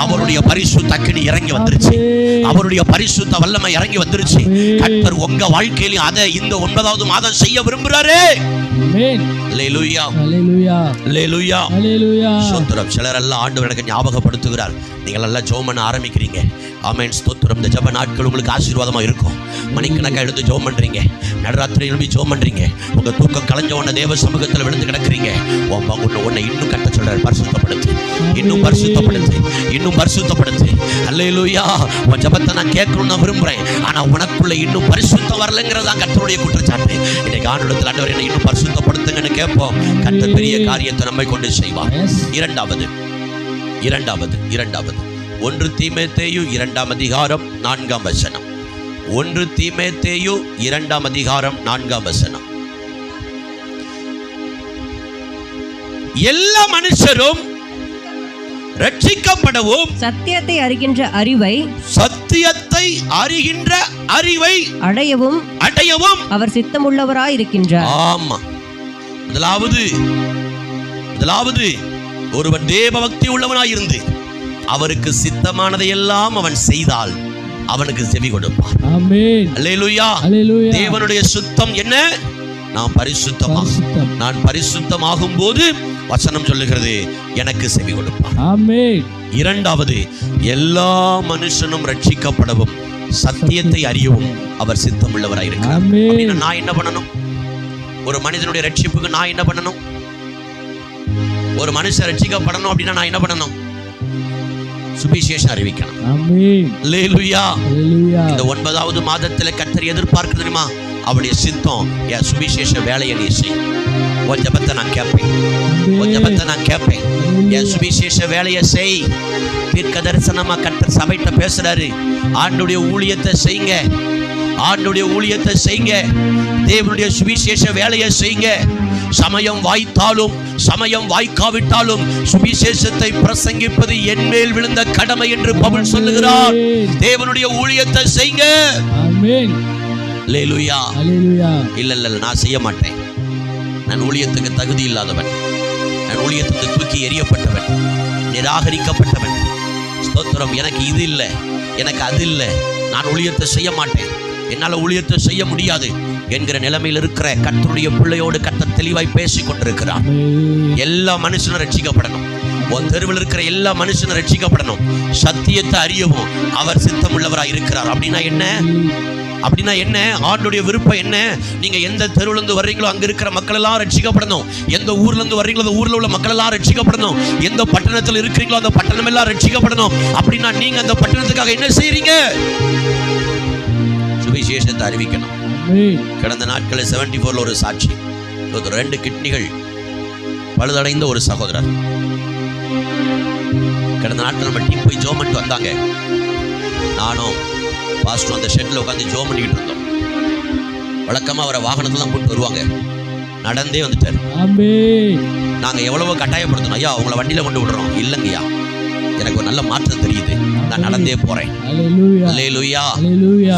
அவருடைய பரிசுத்த அக்கினி இறங்கி வந்துருச்சு. அவருடைய பரிசுத்த வல்லமை இறங்கி வந்துருச்சு. கர்த்தர் உங்க வாழ்க்கையில அதை இந்த 9வது மாதம் செய்ய விரும்புறாரு. அல்லேலூயா, அல்லேலூயா, அல்லேலூயா, அல்லேலூயா. ஸ்தோத்திரம். சிலரெல்லாம் ஆண்டவர் எனக்கு ஞாபகப்படுத்துகிறார். நீங்கள் எல்லாம் ஜெபம் பண்ண ஆரம்பிக்கிறீங்க. ஆமென். ஸ்தோத்திரம். இந்த ஜெப நாட்கள் உங்களுக்கு ஆசீர்வாதமா இருக்கும். மணிக்கணக்காக எடுத்து ஜெபம் பண்றீங்க. நடுராத்திரி எழுப்பி ஜெபம் பண்றீங்க. உங்க தூக்கம் கலைஞ்ச உடனே தேவ சமூகத்தில் விழுந்து கிடக்குறீங்க. உன்னை இன்னும் கட்ட சொல்றாரு, பரிசுத்தப்படுத்து, இன்னும் பரிசுத்தப்படுத்து, இன்னும் பரிசுத்தப்படுத்து. அல்லேலூயா. உன் ஜெபத்தை நான் கேட்கணும்னு விரும்புறேன். ஆனா உனக்குள்ள இன்னும் பரிசுத்தம் வரலங்கிறதா கர்த்தருடைய குற்றச்சாட்டு. இன்னைக்கு ஆண்டவரிடத்தில் ஆண்டவரே என்னை இன்னும் பரிசுத்தப்படுத்துங்கன்னு கேட்போம். கர்த்தர் பெரிய காரியத்தை நம்மை கொண்டு செய்வார். இரண்டாவது 1 தீமோத்தேயு 2ஆம் அதிகாரம் 4ஆம் வசனம். 1 தீமோத்தேயு 2ஆம் அதிகாரம் 4ஆம் வசனம். எல்லா மனுஷரும் ரட்சிக்கப்படவும் சத்தியத்தை அறிகின்ற அறிவை அடையவும் அவர் சித்தமுள்ளவராய் இருக்கின்றார். ஆமா. முதலாவது ஒருவன் தேவ பக்தி உள்ளவனாய் இருந்து அவருக்கு சித்தமானதை எல்லாம் அவன் செய்தால் அவனுக்கு செவி கொடுப்பார். ஆமென். அல்லேலூயா, அல்லேலூயா. தேவனுடைய சுத்தம் என்ன? நான் பரிசுத்தமாகும் போது வசனம் சொல்லுகிறது எனக்கு செவி கொடுப்பார். ஆமென். இரண்டாவது, எல்லா மனுஷனும் ரட்சிக்கப்படவும் சத்தியத்தை அறியவும் அவர் சித்தம் உள்ளவராய் இருக்கிறார். அப்படின்னா நான் என்ன பண்ணணும்? ஒரு மனிதனுடைய ரட்சிப்புக்கு நான் என்ன பண்ணணும்? ஒரு மனுஷன் ரட்சிக்கப்படணும் அப்படின்னா நான் என்ன பண்ணணும்? சுவிசேஷம் அறிவிக்கணும். ஆமென். அல்லேலூயா, அல்லேலூயா. இந்த 9வது மாதத்துல கர்த்தர் எதிர்பார்க்கிறது தெரியுமா? அவருடைய சித்தம். என் சுவிசேஷ வேலையை நீ செய். உன் ஜெபத்தை நான் கேட்பேன். என் சுவிசேஷ வேலையை செய். தீர்க்க தரிசனமா கர்த்தர் சபைட்ட பேசுறாரு. ஆண்டவருடைய ஊழியத்தை செய்யுங்க. ஆண்டவருடைய ஊழியத்தை செய்யுங்க, தேவனுடைய சுவிசேஷ வேலையை செய்யுங்க. சமயம் வாய்த்தாலும் சமயம் வாய்க்காவிட்டாலும் சுவிசேஷத்தை பிரசங்கிப்பது என் மேல் விழுந்த கடமை என்று பவுல் சொல்லுகிறார். தேவனுடைய ஊழியத்தை செய்யுங்க. ஆமென். அல்லேலூயா. அல்லேலூயா. இல்ல நான் செய்ய மாட்டேன், நான் ஊழியத்துக்கு தகுதி இல்லாதவன், நான் ஊழியத்துக்கு தூக்கி எறியப்பட்டவன், நிராகரிக்கப்பட்டவன். ஸ்தோத்திரம். எனக்கு இது இல்லை, எனக்கு அது இல்லை, நான் ஊழியத்தை செய்ய மாட்டேன், என்னால் ஊழியத்தை செய்ய முடியாது என்கிற நிலைமையில் இருக்கிற கர்த்தருடைய பிள்ளையோடு கர்த்தர் தெளிவாய் பேசிக் கொண்டிருக்கிறார். எல்லா மனுஷனும் ரட்சிக்கப்படணும். உன் தெருவில் இருக்கிற எல்லா மனுஷனும் ரட்சிக்கப்படணும். சத்தியத்தை அறியவும் அவர் சித்தம் உள்ளவராய் இருக்கிறார். அப்படின்னா என்ன? ஆண்டுடைய விருப்பம் என்ன? நீங்க எந்த தெருவுல இருந்து வர்றீங்களோ அங்க இருக்கிற மக்கள் எல்லாம் ரட்சிக்கப்படணும். எந்த ஊர்ல இருந்து வர்றீங்களோ அந்த ஊர்ல உள்ள மக்கள் எல்லாம் ரட்சிக்கப்படணும். எந்த பட்டணத்தில் இருக்கிறீங்களோ அந்த பட்டணம் எல்லாம் ரட்சிக்கப்படணும். அப்படின்னா நீங்க அந்த பட்டணத்துக்காக என்ன செய்றீங்க? சுவிசேஷத்தை அறிவிக்கணும். கடந்த நாட்களில் 74 ஒரு சாட்சி, 2 கிட்னிகள் பழுதடைந்த ஒரு சகோதரர். கடந்த நாட்கள் நம்ம டீம் போய் ஜோம் பண்ணிட்டு வந்தாங்க. நானும் பாஸ்டர் அந்த ஷெட்ல உட்காந்து ஜோம் பண்ணிக்கிட்டு இருந்தோம். வழக்கமா அவரை வாகனத்துல தான் கூட்டு வருவாங்க, நடந்தே வந்துட்டாரு. நாங்க எவ்வளவோ கட்டாயப்படுத்தணும், ஐயா உங்களை வண்டியில கொண்டு விடுறோம். இல்லைங்கய்யா, எனக்கு ஒரு நல்ல மாற்றம் தெரியுது, நான் நடந்தே போறேன். அல்லேலூயா.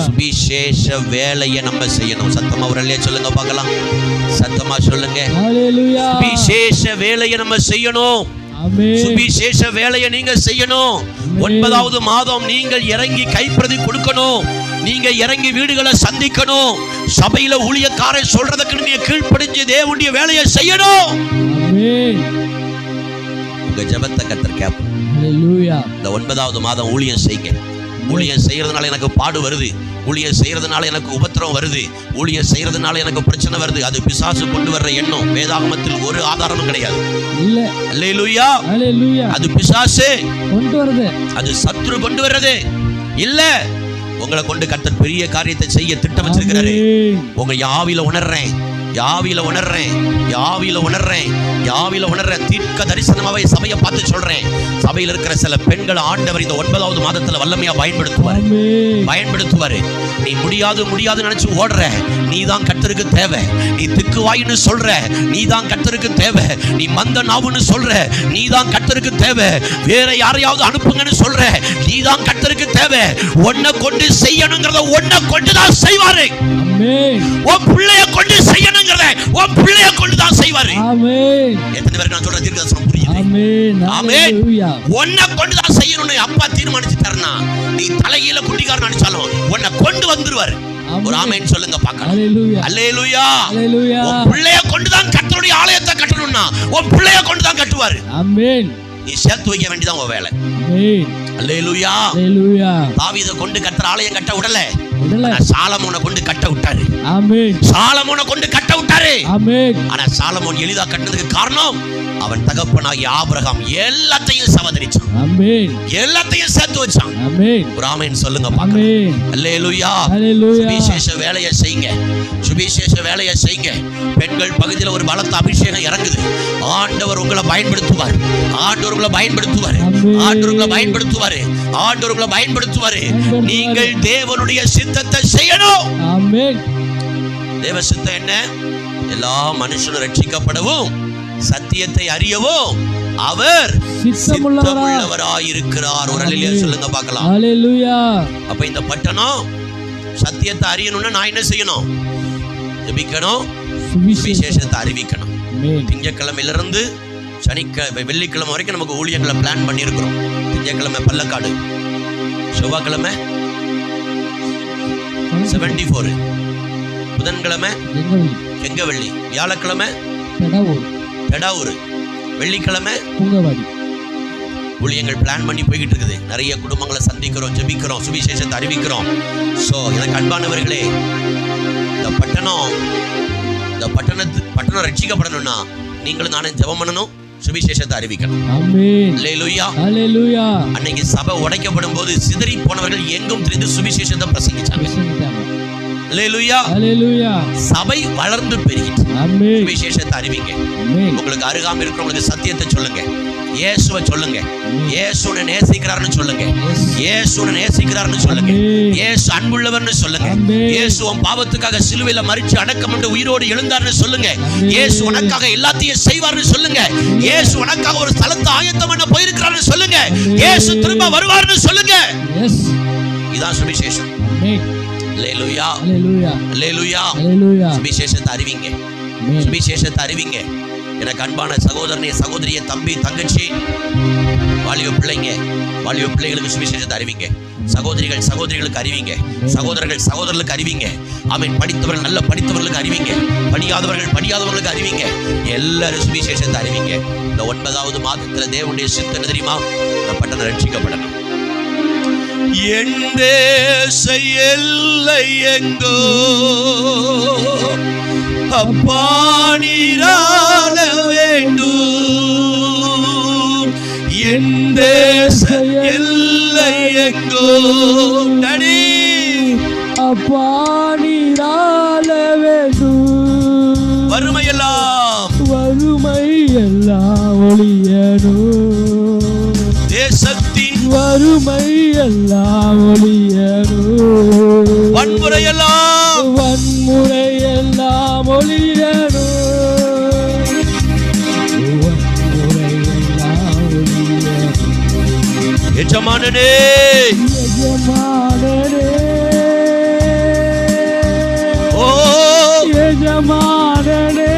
சுவிசேஷ வேலையை நம்ம செய்யணும். சத்தமா ஒரு அல்லேலூயா சொல்லுங்க பார்க்கலாம். சத்தமா சொல்லுங்க. சுவிசேஷ வேலையை நம்ம செய்யணும். சுவிசேஷ வேலையை நீங்க செய்யணும். 9வது மாதம் நீங்கள் இறங்கி கைப்பிரதி கொடுக்கணும். நீங்க இறங்கி வீடுகளை சந்திக்கணும். சபையில ஊழியக்காரர் சொல்றதுக்கு நீங்க கீழ்ப்படிஞ்சு தேவனுடைய வேலையை செய்யணும். உங்க ஜெபத்தை கர்த்தர் கேட்பார். இந்த 9வது மாதம் ஊழியம் செய்யுங்க. ஊழியம் செய்யறதுனால எனக்கு பாடு வருது, ஊழியம் செய்யறதுனால எனக்கு உபத்திரம் வருது, ஊழியம் செய்யறதுனால எனக்கு பிரச்சனை வருது, அது பிசாசு கொண்டு வர்ற எண்ணம். வேதாகமத்தில் ஒரு ஆதாரமும் கிடையாது. அல்லேலூயா. அது பிசாசு கொண்டு வருது, அது சத்துரு கொண்டு வர்றது இல்ல. உங்களை கொண்டு கர்த்தர் பெரிய காரியத்தை செய்ய திட்டம் வச்சிருக்கிறாரு. உங்க யாவில உணர்றேன். தீர்க்க தரிசனமாவே சபையை பார்த்து சொல்றேன். சபையில் இருக்கிற சில பெண்கள் ஆண்டவர் இந்த 9வது மாதத்துல வல்லமையா பயன்படுத்துவாரு. நீ முடியாது நினைச்சு ஓடுற, நீ தான் கர்த்தருக்கு தேவை. நீ திக்குவாயின்னு சொல்ற, நீ தான் கர்த்தருக்கு தேவை. நீ மந்த நாவுன்னு சொல்ற, நீ தான் கர்த்தருக்கு தேவை. வேற யாரையாவது அனுப்புங்கன்னு சொல்ற, நீ தான் கர்த்தருக்கு தேவை. உன்னை கொண்டு செய்யணுங்கிறத உன்னை கொண்டுதான் செய்வாரு. உன் பிள்ளைய கொண்டு செய்யணுங்கிறத உன் பிள்ளைய கொண்டுதான் செய்வாரு. எத்தனை பேருக்கு நான் சொல்ற தீர்க்கதரிசனம் புரியுது? ஆமென். உன்னை கொண்டுதான் செய்யணும்னு அப்பா தீர்மானிச்சுட்டாருன்னா நீ தலையில குட்டிக்காரன் நினைச்சாலும் உன்னை கொண்டு வந்துருவாரு. ஒரு ஆமென் சொல்லுங்க பார்க்கலாம். அல்லேலூயா. உன் பிள்ளைய கொண்டுதான் கர்த்தருடைய ஆலயத்தை கட்டணும்னா உன் பிள்ளைய கொண்டுதான் கட்டுவாரு. ஆமென். நீ சேர்த்து வைக்க வேண்டியதான் உன் வேலை. அல்லேலூயா. தாவீதை கொண்டு கர்த்தர் ஆலயம் கட்ட விடல, சாலமோனை கொண்டு கட்ட விட்டாரு. சாலமோனை கொண்டு கட்ட விட்டாரு. ஆனா சாலமோன் எளிதா கட்டினதுக்கு காரணம் அவன் தகப்பனாகிய ஆபிரகாம் எல்லாத்தையும் சவதரிச்சான், எல்லாத்தையும் சேர்த்து வச்சான். ஒரு ஆமென் சொல்லுங்க பார்க்கலாம். அல்லேலூயா. சுவிசேஷ வேலையை செய்யுங்க, சுவிசேஷ வேலையை செய்யுங்க. பெண்கள் பகுதியில் ஒரு பலத்த அபிஷேகம் இறங்குது. ஆண்டவர் உங்களை பயன்படுத்துவார். நீங்கள் தேவனுடைய சித்தத்தை செய்யணும். தேவ சித்தம் என்ன? எல்லா மனுஷனும் ரட்சிக்கப்படவும் சத்தியத்தை அறியவும் அவர் சித்தமுள்ளவராயிருக்கிறார். ஒரு அல்லேலூயா சொல்லுங்க பார்க்கலாம். அப்ப இந்த பட்டணம் சத்தியத்தை அறியணும்னா நான் என்ன செய்யணும்? ஜெபிக்கணும், சுவிசேஷத்தை அறிவிக்கணும். திங்கட்கிழமையிலிருந்து வெள்ளிக்கிழமை வரைக்கும் நமக்கு ஊழியங்களை பிளான் பண்ணியிருக்கிறோம். திங்கட்கிழமை பல்லக்காடு, செவ்வாய்க்கிழமை 74, புதன்கிழமை கெங்கவள்ளி, வியாழக்கிழமை பெடாவூர், வெள்ளிக்கிழமை ஊழியங்கள் பிளான் பண்ணி போய்கிட்டு இருக்குது. நிறைய குடும்பங்களை சந்திக்கிறோம், ஜெபிக்கிறோம், சுவிசேஷத்தை அறிவிக்கிறோம். ஸோ எனக்கு அன்பானவர்களே, இந்த பட்டணம் ரட்சிக்கப்படணும்னா நீங்களும் நானும் ஜெபம் பண்ணணும், சுவிசேஷத்தை அறிவிக்கணும். அல்லேலூயா. அன்னைக்கு சபை உடைக்கப்படும் போது சிதறி போனவர்கள் எங்கும் திரிந்து சுவிசேஷத்தை பிரசங்கிச்சாங்க. அல்லேலூயா. சபை வளர்ந்து பெருகிட்டு சுவிசேஷத்தை அறிவிங்க. உங்களுக்கு அருகாமல் இருக்கிறவங்களுக்கு சத்தியத்தை சொல்லுங்க. இயேசுவை சொல்லுங்க. இயேசுவை நேசிக்கிறார்னு சொல்லுங்க. இயேசுவை நேசிக்கிறார்னு சொல்லுங்க. இயேசு அன்புள்ளவர்னு சொல்லுங்க. இயேசு உன் பாவத்துக்காக சிலுவையில மரிச்சு அடக்கப்பட்டு உயிரோடு எழுந்தார்னு சொல்லுங்க. இயேசு உனக்காக எல்லாத்தையும் செய்வார்னு சொல்லுங்க. இயேசு உனக்காக ஒரு ஸ்தலத்தை ஆயத்தம் பண்ண போயிருக்கிறார்னு சொல்லுங்க. இயேசு திரும்ப வருவார்னு சொல்லுங்க. இதான் சுவிசேஷம். அல்லேலூயா, அல்லேலூயா, அல்லேலூயா. சுவிசேஷத்தை அறிவிங்க, சுவிசேஷத்தை அறிவிங்க. எனக்கு அன்பான சகோதரனே, சகோதரியே, தம்பி, தங்கச்சி, வாலிப பிள்ளைங்க, வாலிப பிள்ளைகளுக்கு சுவிசேஷத்தை அறிவிங்க. சகோதரிகள் சகோதரிகளுக்கு அறிவிங்க. சகோதரர்கள் சகோதரர்களுக்கு அறிவிங்க. ஆமென். படித்தவர்கள் நல்ல படித்தவர்களுக்கு அறிவிங்க. படியாதவர்கள் படியாதவர்களுக்கு அறிவிங்க. எல்லாரும் சுவிசேஷத்தை அறிவிங்க. இந்த 9வது மாதத்துல தேவனுடைய சித்தம் தெரியுமா? நான் பட்டணம் ரட்சிக்கப்படணும். என் தேச எல்லை எங்கோ அப்பா நீராள வேண்டும். என் தேச எல்லை எங்கோ நடி அப்பா நீராள வேண்டும். வறுமையெல்லாம் ஒழியணும். தேசத்தின் வறுமையெல்லாம் ஒழியணும். வன்முறையெல்லாம் ஒழியணும். எஜமானனே, எஜமானனே, ஓ எஜமானனே,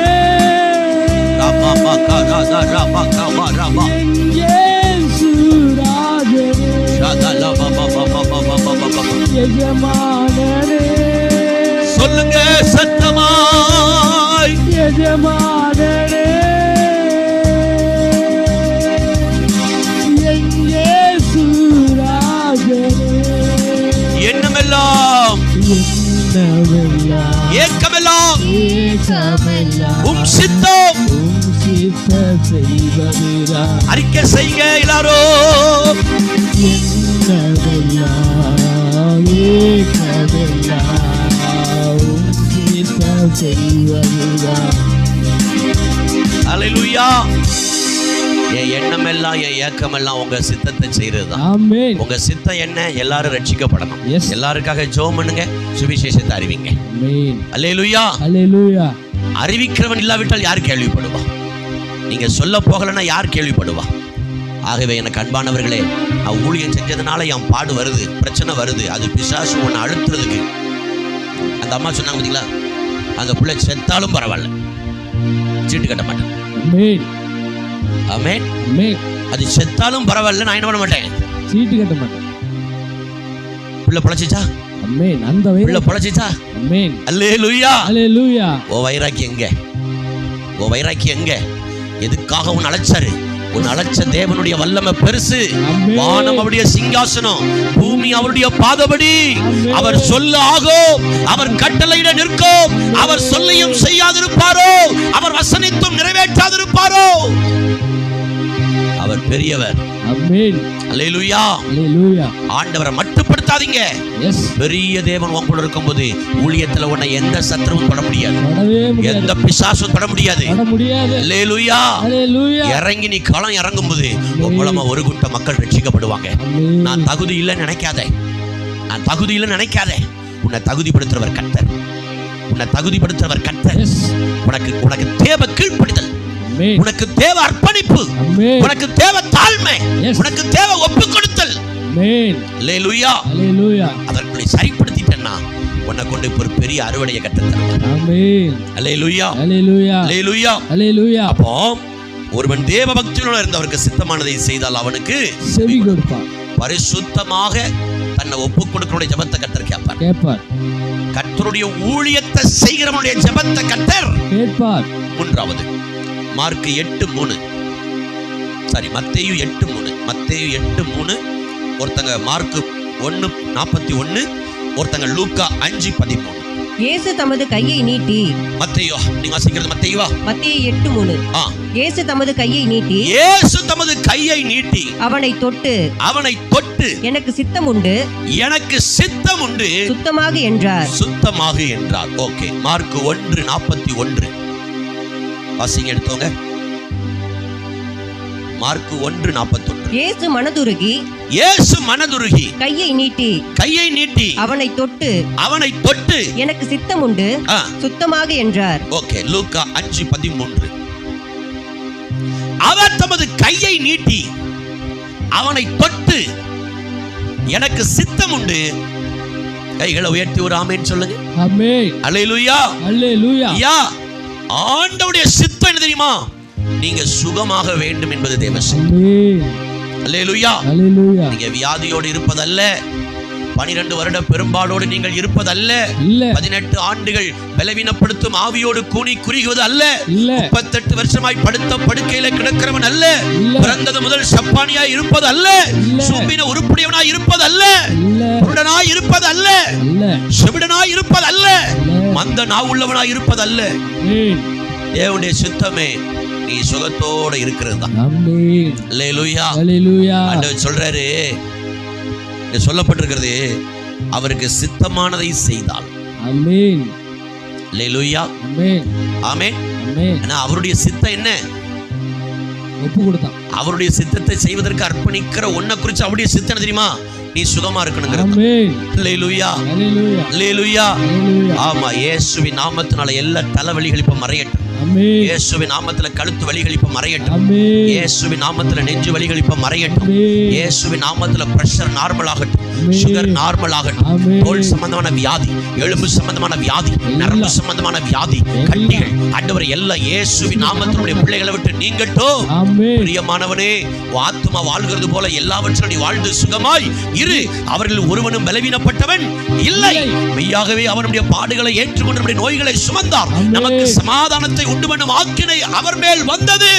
இயேசு ராஜனே, எஜமானனே, சொல்லுங்க சத்தமாய், எஜமானனே, இயேசு ராஜனே. எண்ணமெல்லாம் ஏக்கமெல்லாம் சித்தம் செய்வதுதான். அறிக்கை செய்ய எல்லாரும். அல்லேலூயா. என் எண்ணமெல்லாம் என் ஏக்கமெல்லாம் உங்க சித்தத்தை செய்யறதுதான். உங்க சித்தம் என்ன? எல்லாரும் ரட்சிக்கப்படணும். எல்லாருக்காக ஜெபம் பண்ணுங்க. சுவிசேஷத்தை அறிவிங்க. அல்லேலூயா, அல்லேலூயா. அறிவிக்கிறவன் இல்லாவிட்டால் யார் கேள்விப்படுவா? நீங்க சொல்ல போகலன்னா யார் கேள்விப்படுவா? ஆகவே எனக்கு அன்பானவர்களே, நான் ஊழியம் செஞ்சதுனால என் பாடு வருது, பிரச்சனை வருது, அது பிசாசு ஒன்று அழுத்துறதுக்கு. அந்த அம்மா சொன்னாங்க பார்த்தீங்களா, அந்த பிள்ளை செத்தாலும் பரவாயில்ல, சீட்டு கட்ட மாட்டேன். ஆமென். அது செத்தாலும் பரவாயில்ல, நான் என்ன பண்ண மாட்டேன், சீட்டு கட்ட மாட்டேன். பிள்ளை பொழைச்சிச்சா? ஆமென். அந்த பிள்ளை பொழைச்சிச்சா? ஆமென். அல்லேலூயா, அல்லேலூயா. ஓ வைராக்கியம் எங்க? ஓ வைராக்கியம் எங்க? எதுக்காக உன் அழைச்சாரு? உன் அழைச்ச தேவனுடைய வல்லமை பெருசு. வானம் அவருடைய சிங்காசனம், பூமி அவருடைய பாதபடி. அவர் சொல்ல ஆகும், அவர் கட்டளையிட நிற்கும். அவர் சொல்லியும் செய்யாதிருப்பாரோ, அவர் வசனித்தும் நிறைவேற்றாதிருப்பாரோ. அவர் பெரியவர். ஆமென். அல்லேலூயா, அல்லேலூயா. ஆண்டவரை மட்டுப்படுத்தாதீங்க. பெரிய தேவன் உங்களோட இருக்கும்போது ஊழியத்துல உன்னை எந்த சத்துருவும் தொட முடியாது, எந்த பிசாசும் தொட முடியாது. அல்லேலூயா. இறங்கி நீ களம் இறங்கும்போது மூலமா ஒரு கூட்ட மக்கள் ரட்சிக்கப்படுவாங்க. நான் தகுதி இல்லைன்னு நினைக்காத, நான் தகுதி இல்லைன்னு நினைக்காத. உன்னை தகுதிப்படுத்துறவர் கர்த்தர், உன்னை தகுதிப்படுத்துறவர் கர்த்தர். உனக்கு தேவை கீழ்ப்படிதல், உனக்கு தேவை அர்ப்பணிப்பு, உனக்கு தேவை தாழ்மை, உனக்கு தேவை ஒப்பு கொடுத்தல். அல்லேலூயா, அல்லேலூயா. அதற்குள்ளே சரிப்படுத்திட்டேன்னா உன்னை கொண்டு ஒரு பெரிய அறுவடையை கட்ட தருவார். ஆமென். அல்லேலூயா, அல்லேலூயா, அல்லேலூயா, அல்லேலூயா. அப்போ ஒருவன் தேவ பக்தியோடு இருந்தவருக்கு சித்தமானதை செய்தால் அவனுக்கு செவி கொடுப்பார். பரிசுத்தமாக தன்னை ஒப்பு கொடுக்கிறவனுடைய ஜெபத்தை கர்த்தர் கேட்பார். கர்த்தருடைய ஊழியத்தை செய்கிறவனுடைய ஜெபத்தை கர்த்தர் கேட்பார். மூன்றாவது மார்க் 8:3, மத்தேயு 8:3, மத்தேயு 8:3. ஒருத்தங்க மார்க் 1:41, ஒருத்தங்க லூக்கா 5:13. இயேசு தமது கையை நீட்டி, மத்தேயு நீங்க வாசிக்கிறது மத்தேயுவா? மத்தேயு 8:3. இயேசு தமது கையை நீட்டி, இயேசு தமது கையை நீட்டி அவனை தொட்டு எனக்கு சித்தம் உண்டு, எனக்கு சித்தம் உண்டு, சுத்தமாக என்றார். சுத்தமாக என்றார். ஓகே. மார்க் 1:41 வாசிங்க, எடுத்தோங்க. மார்க் 1:41. இயேசு மனதுருகி கையை நீட்டி அவனை தொட்டு எனக்கு சித்தம் உண்டு சுத்தமாக என்றார். ஓகே, லூக்கா 5:13. அவர் தமது கையை நீட்டி அவனை தொட்டு எனக்கு சித்தம் உண்டு. கைகளை உயர்த்தி ஒரு ஆமென் சொல்லுங்க. ஆமென். அல்லேலூயா. அல்லேலூயா. ஆண்டவருடைய சித்தம் என்ன தெரியுமா? நீங்க சுகமாக வேண்டும் என்பது தேவ சித்தம். ஆமென். அல்லேலூயா. அல்லேலூயா. நீங்க வியாதியோடு இருப்பதல்ல, 12 வருட பெரும்பாடோடு நீங்கள் இருப்பதல்ல, 18 ஆண்டுகள் பலவீனப்படுத்தும் ஆவியோடு கூனி குறுகுவது அல்ல, 38 வருஷமாய் படுத்த படுக்கையில கிடக்கிறவன் அல்ல, பிறந்தது முதல் சப்பானியாய் இருப்பது அல்ல, சூம்பின உருப்படியவனாய் இருப்பது அல்ல, குருடனாய் இருப்பது அல்ல, செவிடனாய் இருப்பது அல்ல, மந்த நாவுள்ளவனாய் இருப்பது அல்ல. தேவனுடைய சித்தமே நீ சுகத்தோட இருக்கிறது தான். அல்லேலூயா. அல்லேலூயா. ஆண்டவர் சொல்றாரு, சொல்லப்பட்டிருக்கிறது, அவருக்கு சித்தமானதை செய்தால். ஆமென். அல்லேலூயா. ஆமென். ஆமென். ஆமென். அவருடைய சித்தம் என்ன? ஒப்பு கொடுத்தான். அவருடைய சித்தத்தை செய்வதற்கு அர்ப்பணிக்கிற ஒன்ன குறித்து அவருடைய சித்தம் தெரியுமா? நீ சுகமா இருக்கணும்ங்கறது. ஆமென். அல்லேலூயா. அல்லேலூயா. அல்லேலூயா. ஆமா, இயேசுவின் நாமத்தினால எல்லா தலைவலிகள் இப்ப மறையட்டும். ஆமென். இயேசுவின் நாமத்தில கழுத்து வலிகள் இப்ப மறையட்டும். ஆமென். இயேசுவின் நாமத்தில நெஞ்சு வலிகள் இப்ப மறையட்டும். இயேசுவின் நாமத்தில பிரஷர் நார்மல் ஆகட்டும், சுகர் நார்மல் ஆகட்டும், தோல் சம்பந்தமான வியாதி, எலும்பு சம்பந்தமான வியாதி, நரம்பு சம்பந்தமான வியாதி, கட்டிகள், ஆண்டவரே எல்லாம் இயேசுவின் நாமத்தினுடைய பிள்ளைகளை விட்டு நீங்கட்டும். பிரியமானவனே, ஆத்துமா வாழ்கிறது போல எல்லாவற்றையும் நீ வாழ்ந்து சுகமாய் இரு. அவர்கள் ஒருவனும் பலவீனப்பட்டவன் இல்லை. மெய்யாகவே அவனுடைய பாடுகளை ஏற்றுக்கொண்டு நம்முடைய நோய்களை சுமந்தார். நமக்கு சமாதானத்தை உண்டு பண்ணும் ஆக்கினை அவர் மேல் வந்தது.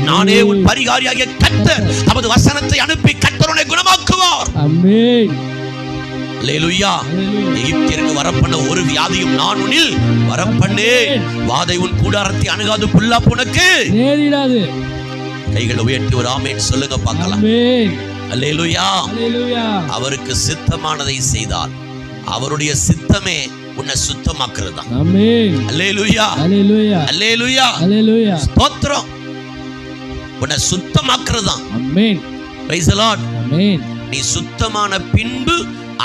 நானே உன் பரிகாரியாகிய கர்த்தர், தமது வசனத்தை அனுப்பி கர்த்தர் உன்னை குணமாக்குவார். ஆமென். அல்லேலூயா. எகிப்தியருக்கு வரப்பண்ண ஒரு வியாதியும் நான் உன்னில் வரப்பண்ணேன். வாதை உன் கூடாரத்தை அணுகாது, புல்லாப்பு உனக்கு நேரிடாது. கைகளை உயர்த்தி ஒரு ஆமென் சொல்லுங்க பார்க்கலாம். ஆமென். அல்லேலூயா. அல்லேலூயா. அவருக்கு சித்தமானதை செய்தால் அவருடைய சித்தமே உன்னை சுத்தமாக்குறது தான். ஆமென். அல்லேலூயா. அல்லேலூயா. அல்லேலூயா. அல்லேலூயா. ஸ்தோத்திரம். உன்னை சுத்தமாக்குறது தான். ஆமென். Praise the lord. ஆமென். நீ சுத்தமான பின்பு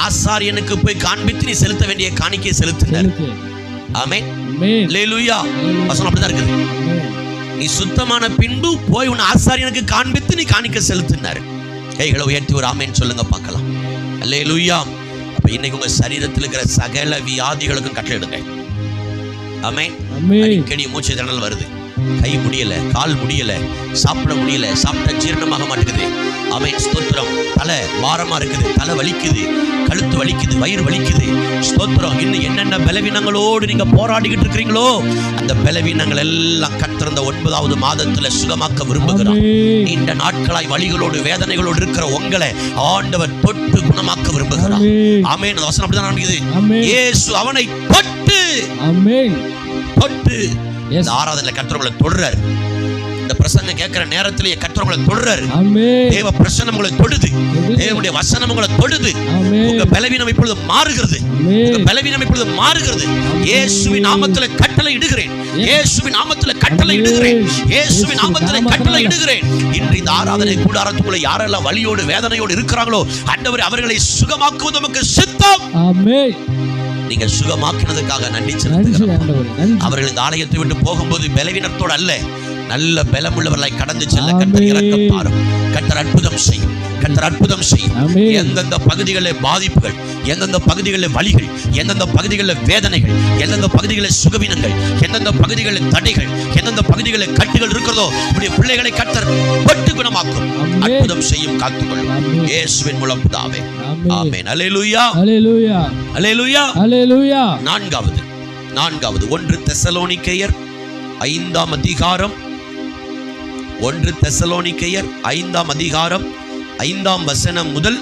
ஆசாரியனுக்கு போய் காண்பித்து நீ செலுத்த வேண்டிய காணிக்கையை செலுத்தினார். ஆமென். ஆமென். அல்லேலூயா. வசனம் அப்படிதான் இருக்குது. நீ சுத்தமான பின்பு போய் உன் ஆசாரியனுக்கு காண்பித்து நீ காணிக்கை செலுத்தினார். கைகளை உயர்த்தி ஒரு ஆமென் சொல்லுங்க பார்க்கலாம். அல்லேலூயா. அப்ப இன்னைக்கு உங்க சரீரத்தில் இருக்கிற சகல வியாதிகளுக்கும் கட்டளையிடுங்க. ஆமென். அடிக்கடி மூச்சு திணறல் வருது, கை முடியல, கால் முடியல, சாப்பிட முடியல, சாப்பிட்ட ஜீரணமாக மாட்டேங்குது. ஆமென். ஸ்தோத்திரம். தலை பாரமா இருக்குது, தலை வலிக்குது, கழுத்து வலிக்குது, வயிறு வலிக்குது. ஸ்தோத்திரம். இன்னும் என்னென்ன பலவீனங்களோடு நீங்க போராடிக்கிட்டு இருக்கிறீங்களோ அந்த பலவீனங்கள் எல்லாம் கர்த்தர் இந்த 9வது மாதத்துல சுகமாக்க விரும்புகிறார். நீண்ட நாட்களாய் வலிகளோடு வேதனைகளோடு இருக்கிற உங்களை ஆண்டவர் தொட்டு குணமாக்க விரும்புகிறார். ஆமென். அந்த வசனம் அப்படிதான் ஆரம்பிக்குது. இயேசு அவனை தொட்டு. ஆமென். தொட்டு. இந்த ஆராதனையில கர்த்தர் உங்களை தொடுறார். இந்த பிரசங்கம் கேட்கிற நேரத்திலேயே கர்த்தர் உங்களை தொடுறார். தேவ பிரசன்னம் உங்களை தொடுது, தேவனுடைய வசனம் உங்களை தொடுது. உங்க பலவீனம் இப்பொழுது மாறுகிறது. உங்க பலவீனம் இப்பொழுது மாறுகிறது. இயேசுவின் நாமத்திலே கட்டளை இடுகிறேன். இயேசுவின் நாமத்திலே கட்டளை இடுகிறேன். இயேசுவின் நாமத்திலே கட்டளை இடுகிறேன். இன்று இந்த ஆராதனை கூடாரத்துக்குள்ள யாரெல்லாம் வலியோடு வேதனையோடு இருக்கிறாங்களோ ஆண்டவர் அவர்களை சுகமாக்குவது நமக்கு சித்தம். ஆமென். நீங்க சுகமாக்கினதுக்காக நன்றி செலுத்துகிறேன். அவர்கள் இந்த ஆலயத்தை விட்டு போகும்போது பலவீனத்தோடு அல்ல, நல்ல பலமுள்ளவர்களாய் கடந்து செல்ல கர்த்தர் இரக்கம் பாரும். கர்த்தர் அற்புதம் செய்யும். கர்த்தர் அற்புதம் செய்யும். எந்தெந்த பகுதிகளில் பாதிப்புகள், எந்தெந்த பகுதிகளில் வலிகள், எந்தெந்த பகுதிகளில் வேதனைகள், எந்தெந்த பகுதிகளில் சுகவீனங்கள், எந்தெந்த பகுதிகளில் தடைகள், எந்தெந்த பகுதிகளில் கட்டுகள் இருக்கிறதோ இப்படி பிள்ளைகளை கர்த்தர் பட்டு குணமாக்கும், அற்புதம் செய்யும், காத்துக்கொள்ளும். இயேசுவின் மூலம் பிதாவே. ஆமென். அல்லேலூயா. அல்லேலூயா. அல்லேலூயா. அல்லேலூயா. நான்காவது 1 தெசலோனிக்கேயர் 5ஆம் அதிகாரம், 1 தெசலோனிக்கேயர் 5ஆம் அதிகாரம் 5ஆம் வசனம் முதல்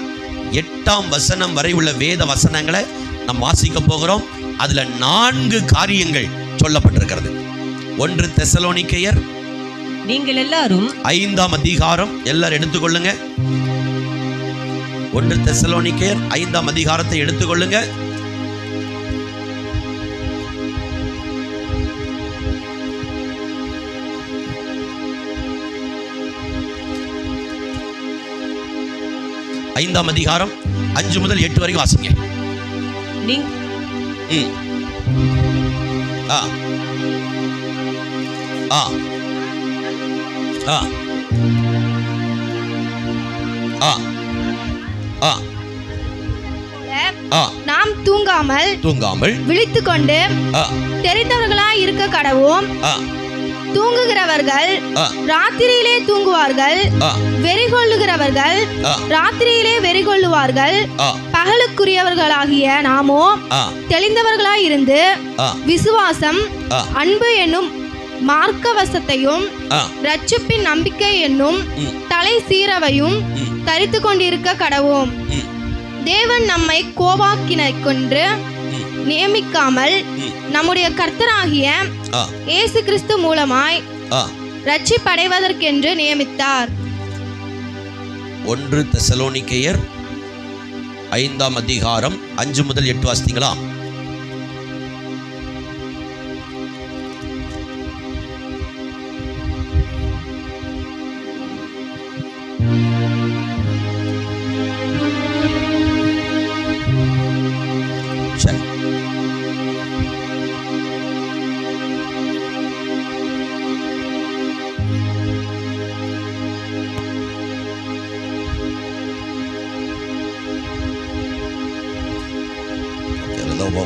8ஆம் வசனம் வரை உள்ள வேத வசனங்களை நாம் வாசிக்க போகிறோம். அதுல 4 காரியங்கள் சொல்லப்பட்டிருக்கிறது. 1 தெசலோனிக்கேயர் நீங்கள் எல்லாரும் 5ஆம் அதிகாரம், எல்லாரும் எடுத்துக்கொள்ளுங்க. 1 தெசலோனிக்கேயர் 5ஆம் அதிகாரத்தை எடுத்துக்கொள்ளுங்க. 5ஆம் அதிகாரம் 5 முதல் 8 வரைக்கும் வாசிங்க. ஆ ஆ ஆ ஆ ஆ நாம் தூங்காமல் விழித்துக்கொண்டு தெரிந்தவர்களாய் இருக்க கடவோம். தூங்குகிறவர்கள் ராத்திரியிலே தூங்குவார்கள், வெறிகொள்ளுகிறவர்கள் ராத்திரியிலே வெறிகொள்ளுவார்கள். பகலுக்குரியவர்களாகிய நாமோ தெளிந்தவர்களாய் இருந்து விசுவாசம், அன்பு என்னும் மார்க்கவசத்தையும் ரட்சிப்பின் நம்பிக்கை என்னும் தலை சீரவையும் தரித்து கொண்டிருக்க கடவோம். தேவன் நம்மை கோபாக்கினை கொண்டு நியமிக்காமல் நம்முடைய கர்த்தராகிய இயேசு கிறிஸ்து மூலமாய் ரட்சிப்படைவதற்கென்று நியமித்தார். 1 தெசலோனிக்கேயர் 5ஆம் அதிகாரம் 5 முதல் 8 வாசித்தீங்களா?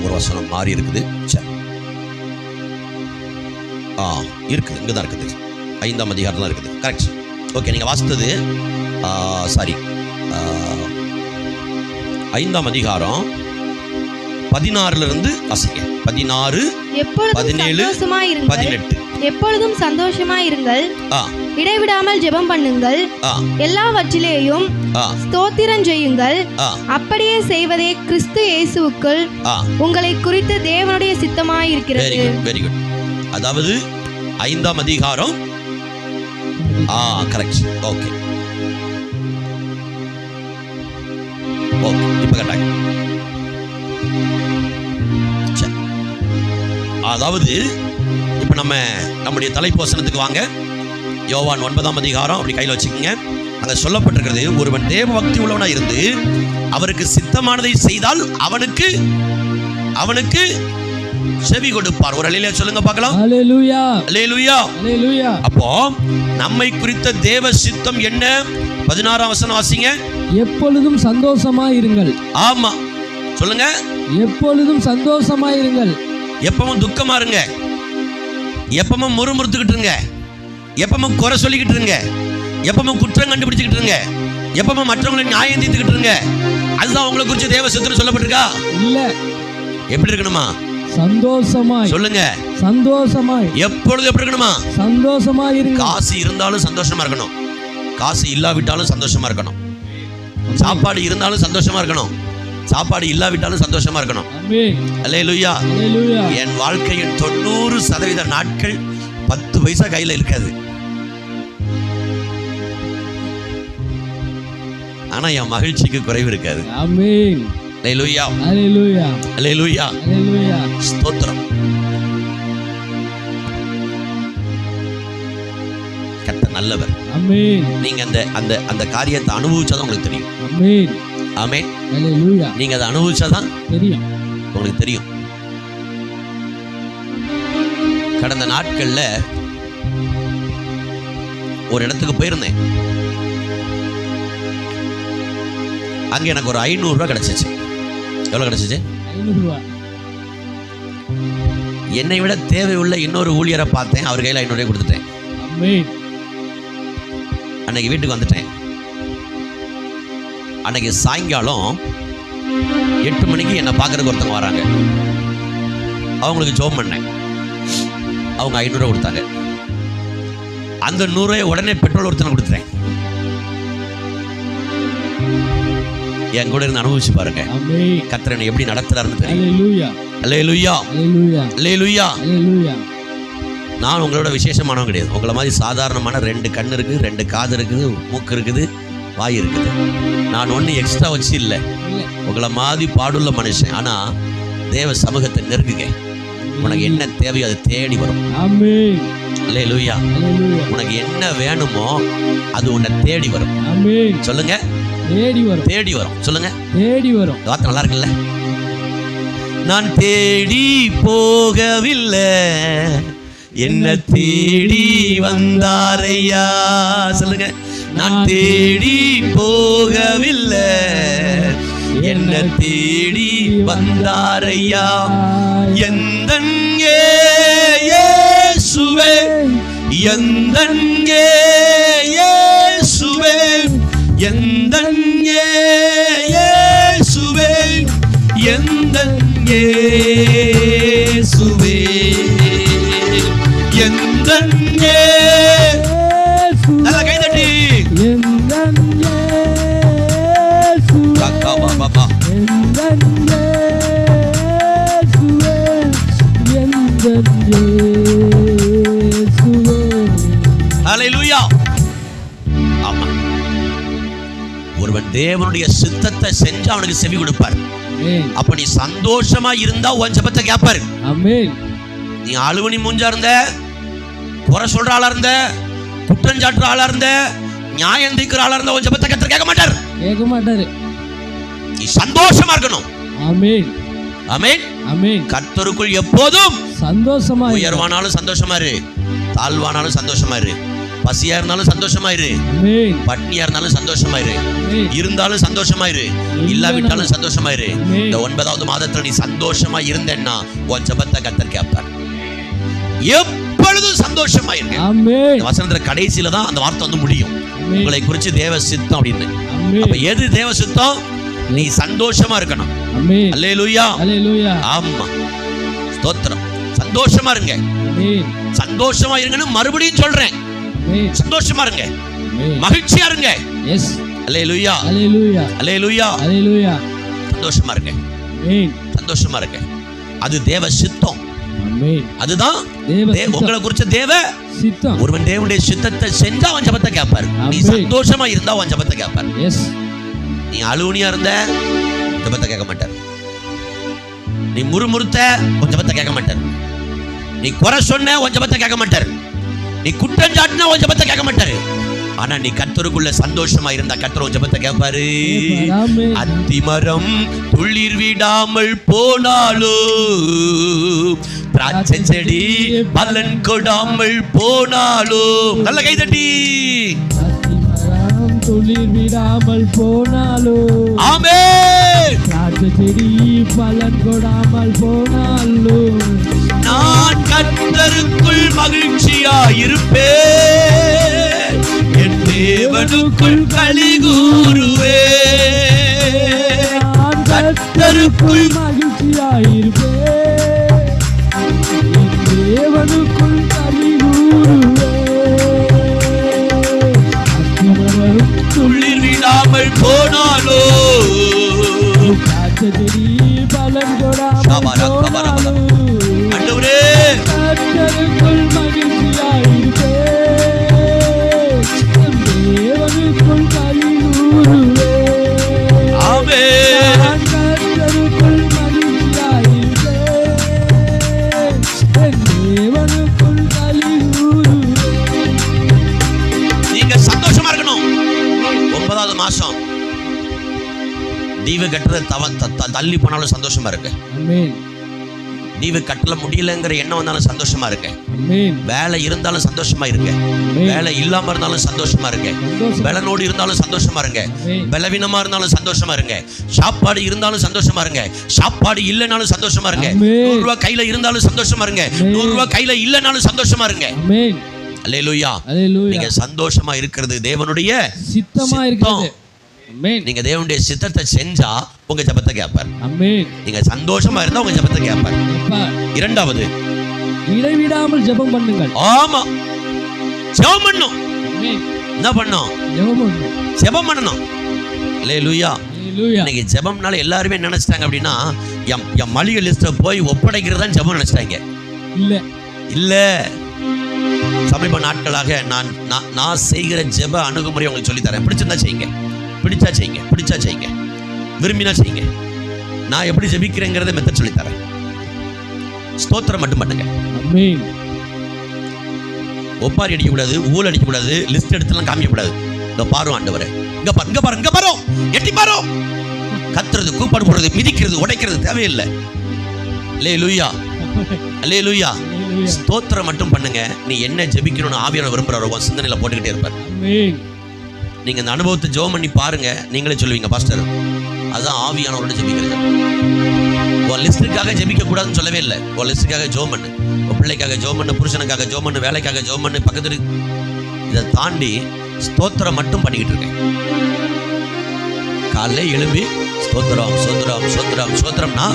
ஒரு வசனம் மாறி இருக்குது. இருக்குது, இங்கே தான் இருக்குது. 5ஆம் அதிகாரம் தான் இருக்குது. கரெக்ட். ஓகே, நீங்கள் வாசித்தது சாரி 5ஆம் அதிகாரம் 16 வாசிங்க. 16, 17, 18. எப்பொழுதும் சந்தோஷமாயிருங்கள், இடைவிடாமல் ஜெபம் பண்ணுங்கள், எல்லாவற்றிலேயும் ஸ்தோத்திரம் செய்யுங்கள். அப்படியே செய்வதே கிறிஸ்து இயேசுவுக்குள் உங்களை குறித்து தேவனுடைய சித்தமாயிருக்கிறது. Very good. அதாவது 5ஆம் அதிகாரம் கரெக்ட். ஓகே ஓகே, இப்ப கரெக்ட். அதாவது இப்ப நம்முடைய தலைப்பு வசனத்துக்கு வாங்க. யோவான் 9ஆம் அதிகாரம் அப்படி கையில் வச்சுக்கோங்க. அங்க சொல்லப்பட்டிருக்கிறது, ஒருவன் தேவ பக்தி உள்ளவனா இருந்து அவருக்கு சித்தமானதை செய்தால் அவனுக்கு செவி கொடுப்பார். ஒரு அல்லேலூயா சொல்லுங்க பார்க்கலாம். அல்லேலூயா அல்லேலூயா அல்லேலூயா. அப்போ நம்மை குறித்த தேவ சித்தம் என்ன? 16ஆம் வசனம் வாசிங்க. எப்பொழுதும் சந்தோஷமாயிருங்கள். ஆமா சொல்லுங்க. எப்பொழுதும் சந்தோஷமாயிருங்கள். எப்பவும் துக்கமா இருங்க, எப்பவும் முறுமுறுத்துக்கிட்டு இருங்க, எப்பவும் குறை சொல்லிக்கிட்டு இருங்க, எப்பவும் குற்றம் கண்டுபிடிச்சுக்கிட்டு இருங்க, எப்பவும் மற்றவங்களை நியாயம் தீர்த்துக்கிட்டு இருங்க. அதுதான் உங்களை குறித்து தேவ சித்தம் சொல்லப்பட்டிருக்கா? இல்ல. எப்படி இருக்கணுமா? சந்தோஷமாய் சொல்லுங்க. சந்தோஷமாய். எப்பொழுது எப்படி இருக்கணுமா? சந்தோஷமாய் இருங்க. காசு இருந்தாலும் சந்தோஷமா இருக்கணும், காசு இல்லாவிட்டாலும் சந்தோஷமா இருக்கணும். சாப்பாடு இருந்தாலும் சந்தோஷமா இருக்கணும், சாப்பாடு இல்லாவிட்டாலும் சந்தோஷமா இருக்கணும். அல்லேலூயா. என் வாழ்க்கையின் 90% நாட்கள் 10 பைசா கையில இருக்காது. ஆனா என் மகிழ்ச்சிக்கு குறைவு இருக்காது. ஆமென். அல்லேலூயா அல்லேலூயா அல்லேலூயா அல்லேலூயா. ஸ்தோத்திரம். கர்த்தர் நல்லவர். ஆமென். நீங்க அந்த அந்த காரியத்தை அனுபவிச்சாதான் உங்களுக்கு தெரியும். ஆமென். ஆமென். அல்லேலூயா. நீங்க அதை அனுபவிச்சாதான் தெரியும், உங்களுக்கு தெரியும். கடந்த நாட்கள்ல ஒரு இடத்துக்கு போயிருந்தேன். அங்க எனக்கு ஒரு 500 ரூபாய் கிடைச்சிச்சு. எவ்வளவு கிடைச்சிச்சு? 500 ரூபாய். என்னை விட தேவையுள்ள இன்னொரு ஊழியரை பார்த்தேன், அவர் கையில் 500 ரூபாய் கொடுத்துட்டேன். ஆமென். அன்னைக்கு வீட்டுக்கு வந்துட்டேன். அன்னைக்கு சாயங்காலம் 8 மணிக்கு என்னை பார்க்கறதுக்கு ஒருத்தவங்க வராங்க. அவங்களுக்கு ஜெபம் பண்ணேன். அவங்க 500 ரூபாய் கொடுத்தாங்க. அந்த 100 ரூபாய் உடனே பெட்ரோல் ஒருத்தனை கொடுத்துட்டேன். என் கூட இருந்து அனுபவிச்சு பாருங்க. கர்த்தர் என்னை எப்படி நடத்துறாருன்னு தெரியும். அல்லேலூயா அல்லேலூயா அல்லேலூயா அல்லேலூயா. நான் உங்களோட விசேஷமானவங்க கிடையாது. உங்களை மாதிரி சாதாரணமான 2 கண் இருக்குது, 2 காது இருக்குது, மூக்கு இருக்குது, வாய் இருக்குது. நான் ஒன்றும் எக்ஸ்ட்ரா வச்சு இல்லை. உங்களை மாதிரி பாடுள்ள மனுஷன். ஆனால் தேவ சமூகத்தை நெருங்குங்க. உனக்கு என்ன தேவையோ அது தேடி வரும். ஆமென். அல்லேலூயா. ஹalleluya. உனக்கு என்ன வேணுமோ அது உன்னை தேடி வரும். ஆமென். சொல்லுங்க, தேடி வரும். தேடி வரும். சொல்லுங்க, தேடி வரும். வார்த்தை நல்லா இருக்குல்ல? நான் தேடி போகவில்லை, என்ன தேடி வந்தாரையா. சொல்லுங்க, நான் தேடி போகவில்லை, என்ன தேடி வந்தாரையா. எந்தன் இயேசுவே, எந்தன் இயேசுவே, எந்தன் இயேசுவே, எந்தன் இயேசுவே, எந்தன் நல்ல கைதட்டி எந்தன் இயேசுவே, காக்கா பாபா. எந்தன் இயேசுவே, எந்தன் இயேசுவே. ஹalleluya. ஆமா, ஒருவன் தேவனுடைய சித்தத்தை செஞ்சு அவனுக்கு செவி கொடுப்பார். ஆமென். அப்ப நீ சந்தோஷமா இருந்தா உன் ஜெபத்தை கேட்பாரு. ஆமென். நீ அழுவணி மூஞ்சா இருந்த, குறை சொல்ற ஆளா இருந்த, குற்றம் சாட்டுற ஆளா இருந்த, நியாயம் தீர்க்கிற ஆளா இருந்த, உன் ஜெபத்தை கர்த்தர் கேட்க மாட்டார். கேட்க மாட்டாரு. நீ சந்தோஷமா இருக்கணும். ஆமென். ஆமென். ஆமென். கர்த்தருக்குள் எப்போதும் சந்தோஷமா இரு. உயர்வானாலும் சந்தோஷமா இரு, தாழ்வானாலும் சந்தோஷமா இரு, பசியா இருந்தாலும் சந்தோஷமா இரு, ஆமென். பட்னியா இருந்தாலும் சந்தோஷமா இரு, ஆமென். இருந்தாலும் சந்தோஷமா இரு, இல்லாவிட்டாலும் சந்தோஷமா இரு. ஆமென். இந்த 9வது மாதத்துல நீ சந்தோஷமா இருந்தேன்னா உன் ஜெபத்தை கர்த்தர் கேட்பார். எப்பொழுதும் சந்தோஷமா இருங்க. ஆமென். இந்த வசனத்துல கடைசியில தான் அந்த வார்த்தை வந்து முடியும். ஆமென். உங்களை குறித்து தேவ சித்தம் அப்படின்னு. ஆமென். அப்ப எது தேவ சித்தம்? நீ சந்தோஷமா இருக்கணும். ஆமென். அல்லேலூயா. ஹalleluya. ஆமா, ஸ்தோத்திரம். சந்தோஷமா இருங்க. ஆமென். சந்தோஷமா இருங்கன்னு மறுபடியும் சொல்றேன். ஆமென். சந்தோஷமா இருங்க, ஆமென். மகிழ்ச்சியா இருங்க. எஸ். அல்லேலூயா. ஹalleluya. அல்லேலூயா. ஹalleluya. சந்தோஷமா இருங்க, ஆமென். சந்தோஷமா இருங்க. அது தேவ சித்தம். ஆமென். அதுதான் தேவ சித்தம். உங்களை குறிச்ச தேவ சித்தம். ஒருவன் தேவனுடைய சித்தத்தை செஞ்சா அவன் ஜெபத்தை கேட்பார். நீ ஆமென். சந்தோஷமா இருந்தா அவன் ஜெபத்தை கேட்பார். எஸ். நீ அழுவனியா இருந்த ஜெபத்தை கேட்க மாட்டார். நீ முறுமுறுத்த உன் ஜெபத்தை கேட்க மாட்டார். நீ குறை சொன்ன உன் ஜெபத்தை கேட்க மாட்டார். நீ குற்றம் சாட்டினா உன் ஜெபத்தை கேட்க மாட்டாரு. ஆனா நீ கர்த்தருக்குள்ள சந்தோஷமா இருந்தா கர்த்தர் உன் ஜெபத்தை கேட்பாரு. ஆமென். அத்திமரம் துளிர் விடாமல் போனாலோ, திராட்சை செடி பலன் கொடாமல் போனாலோ. நல்ல கைதட்டி அத்திமரம் துளிர் விடாமல் போனாலோ, ஆமென். திராட்சை செடி பலன் கொடாமல் போனாலோ, நான் கர்த்தருக்குள் மகிழ்ச்சியாயிருப்பேன், என் தேவனுக்குள் களி கூறுவேன். நான் கர்த்தருக்குள் மகிழ்ச்சியாயிருப்பேன், என் தேவனுக்குள் களி கூறுவேன். அத்திமரம் துளிர் விடாமல் போனாலோ, திராட்சை செடி பலன் கொடாமல் சபரா, சபரா, போனாலோ, ஆண்டவரே, கர்த்தருக்குள் மகிழ்ச்சியாயிருப்பேன், என் தேவனுக்குள் களி கூறுவேன். ஆமென். நான் கர்த்தருக்குள் மகிழ்ச்சியாயிருப்பேன், என் தேவனுக்குள் களி கூறுவேன். நீங்க சந்தோஷமா இருக்கணும். 9வது மாசம் தீவு கட்டுறது தள்ளி போனாலும் சந்தோஷமா இருக்கு. ஆமென். தீவு கட்டல முடியலங்கிற எண்ணம் வந்தாலும் சந்தோஷமா இருக்கு. ஆமென். வேலை இருந்தாலும் சந்தோஷமா இருங்க. ஆமென். வேலை இல்லாம இருந்தாலும் சந்தோஷமா இருங்க. சந்தோஷம். பலனோடு இருந்தாலும் சந்தோஷமா இருங்க. ஆமென். பலவீனமா இருந்தாலும் சந்தோஷமா இருங்க. சாப்பாடு இருந்தாலும் சந்தோஷமா இருங்க. சாப்பாடு இல்லைனாலும் சந்தோஷமா இருங்க. ஆமென். 100 ரூபாய் கையில இருந்தாலும் சந்தோஷமா இருங்க. ஆமென். 100 ரூபாய் கையில இல்லைனாலும் சந்தோஷமா இருங்க. ஆமென். அல்லேலூயா. ஹalleluya. நீங்க சந்தோஷமா இருக்கிறது தேவனுடைய சித்தமா இருக்கிறது. ஆமென். நீங்க தேவனுடைய சித்தத்தை செஞ்சா உங்க ஜெபத்தை கேட்பார். ஆமென். நீங்க சந்தோஷமா இருந்தா உங்க ஜெபத்தை கேட்பார். அப்பா, 2வது, இடைவிடாமல் ஜெபம் பண்ணுங்கள். ஆமா, ஜெபம் பண்ணணும். ஆமென். என்ன பண்ணணும்? ஜெபம் பண்ணுங்கள். ஜெபம் பண்ணணும். அல்லேலூயா. ஹalleluya. இன்னைக்கு ஜெபம்னால எல்லாருமே என்ன நினைச்சிட்டாங்க அப்படின்னா, என் மளிகை லிஸ்ட்டை போய் ஒப்படைக்கிறது தான் ஜெபம் நினைச்சிட்டாங்க. இல்ல. இல்ல, சமீப நாட்களாக நான் செய்கிற ஜெப அணுகுமுறை உங்களுக்கு சொல்லி தரேன். பிடிச்சிருந்தா செய்யுங்க, பிடிச்சா செய்யுங்க, பிடிச்சா செய்யுங்க, விரும்பினா செய்யுங்க. நான் எப்படி ஜெபிக்கிறேங்கிறத மெத்தட் சொல்லி தரேன். ஸ்தோத்திரம் மட்டும் பண்ணுங்க. ஆமென். ஒப்பாரி அடிக்கக்கூடாது, ஊழல் அடிக்கக்கூடாது, லிஸ்ட் எடுத்துலாம் காமிக்கக்கூடாது. இங்க பாரு ஆண்டவரே, இங்க பாரு, இங்க பாரு, இங்க பாரு, எட்டி பாரு. கத்துறது, கூப்பாடு போடுறது, மிதிக்கிறது, உடைக்கிறது தேவையில்லை. அல்லேலூயா, அல்லேலூயா. ஸ்தோத்திரம் மட்டும் பண்ணுங்க. நீ என்ன ஜெபிக்கணும்னு ஆவியானவர் விரும்புறாரோ உன் சிந்தனையில போட்டுக்கிட்டே இருப்பார். நீங்க இந்த அனுபவத்தை ஜெபம் பண்ணி பாருங்க, நீங்களே சொல்லுவீங்க, பாஸ்டர் அதுதான் ஆவியானவரோட ஜெபிக்கிறது. உன் லிஸ்டுக்காக ஜெபிக்க கூடாதுன்னு சொல்லவே இல்லை. உன் லிஸ்டுக்காக ஜெபம் பண்ணு, உன் பிள்ளைக்காக ஜெபம் பண்ணு, புருஷனுக்காக ஜெபம் பண்ணு, வேலைக்காக ஜெபம் பண்ணு, பக்கத்துல. இதை தாண்டி ஸ்தோத்திரம் மட்டும் பண்ணிக்கிட்டு இருக்கேன். காலைல எழும்பி ஸ்தோத்திரம் ஸ்தோத்திரம் ஸ்தோத்திரம் ஸ்தோத்திரம்னா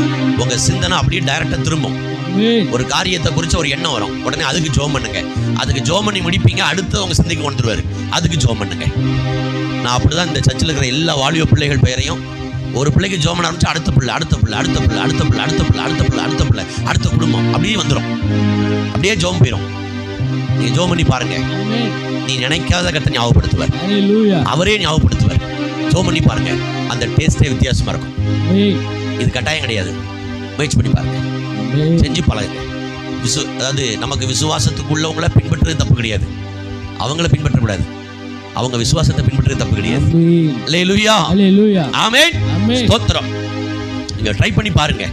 உங்க சிந்தனை அப்படியே டைரக்டா திரும்பும். ஒரு காரியத்தை குறிச்ச ஒரு எண்ணம் வரும், உடனே அதுக்கு ஜெபம் பண்ணுங்க. அதுக்கு ஜெபம் பண்ணி முடிப்பீங்க, அடுத்து உங்க சிந்தைக்கு கொண்டுருவாரு, அதுக்கு ஜெபம் பண்ணுங்க. நான் அப்படிதான் இந்த சர்ச்சில் இருக்கிற எல்லா வாலிப பிள்ளைகள் பெயரையும், ஒரு பிள்ளைக்கு ஜெபம் பண்ண ஆரம்பிச்சு அடுத்த பிள்ளை, அடுத்த பிள்ளை, அடுத்த பிள்ளை, அடுத்த பிள்ளை, அடுத்த பிள்ளை, அடுத்த பிள்ளை, அடுத்த பிள்ளை, அடுத்த குடும்பம், அப்படியே வந்துடும். அப்படியே ஜெபம் போயிடும். நீங்க ஜெபம் பண்ணி பாருங்க, நீ நினைக்காத கர்த்தர் ஞாபகப்படுத்துவார், அவரே ஞாபகப்படுத்துவார். ஜெபம் பண்ணி பாருங்க, அந்த டேஸ்டே வித்தியாசமா இருக்கும். இது கட்டாயம் கிடையாது, முயற்சி பண்ணி பாருங்க, செஞ்சு பழகுங்க. அதாவது நமக்கு விசுவாசத்துக்கு உள்ளவங்களை பின்பற்றுறது தப்பு கிடையாது, அவங்கள பின்பற்றக்கூடாது, அவங்க விசுவாசத்தை பின்பற்றுறது தப்பு கிடையாது. அல்லேலூயா, ஆமென், ஸ்தோத்திரம். நீங்க ட்ரை பண்ணி பாருங்க,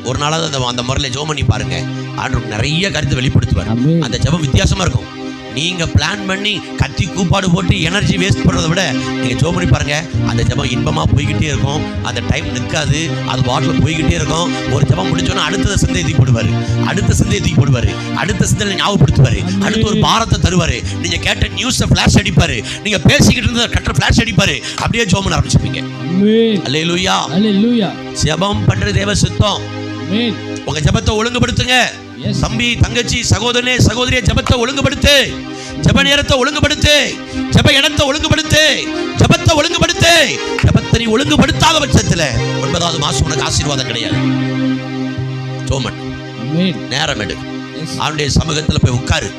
ஒரு நாளாவது அந்த முறையில் ஜெபம் பண்ணி பாருங்க. ஆண்டவர் நிறைய கருத்தை வெளிப்படுத்துவார். அந்த ஜெபம் வித்தியாசமா இருக்கும். நீங்க பிளான் பண்ணி கத்தி கூப்பாடு போட்டு எனர்ஜி வேஸ்ட் பண்றதை விட நீங்க ஜெபம் பண்ணி பாருங்க, அந்த ஜெபம் இன்பமா போய்கிட்டே இருக்கும். அந்த டைம் நிற்காது, அது வாட்டில் போய்கிட்டே இருக்கும். ஒரு ஜெபம் முடிச்சோன்னா அடுத்த சிந்தையை தூக்கி போடுவாரு, அடுத்த சிந்தையை தூக்கி போடுவாரு, அடுத்த சிந்தையை ஞாபகப்படுத்துவாரு, அடுத்த ஒரு பாரத்தை தருவாரு. நீங்க கேட்ட நியூஸை ஃபிளாஷ் அடிப்பாரு, நீங்க பேசிக்கிட்டு இருந்த கட்ட ஃபிளாஷ் அடிப்பாரு, அப்படியே ஜெபம் பண்ண ஆரம்பிச்சிருப்பீங்க. அல்லேலூயா, அல்லேலூயா. ஜெபம் பண்ற தேவ சித்தம். உங்க ஜெபத்தை ஒழுங்குபடுத்துங்க. தம்பி, தங்கச்சி, சகோதரனே, சகோதரியே, ஜெபத்தை ஒழுங்குபடுத்து, ஜெப நேரத்தை ஒழுங்குபடுத்து, ஜெப இடத்தை ஒழுங்குபடுத்து, ஜெபத்தை ஒழுங்குபடுத்து. ஜெபத்தை நீ ஒழுங்குபடுத்தாத பட்சத்துல 9வது மாசம் உனக்கு ஆசீர்வாதம் கிடையாது. ஜோமன் நேரம் எடு, அவனுடைய சமூகத்துல போய் உட்காரு,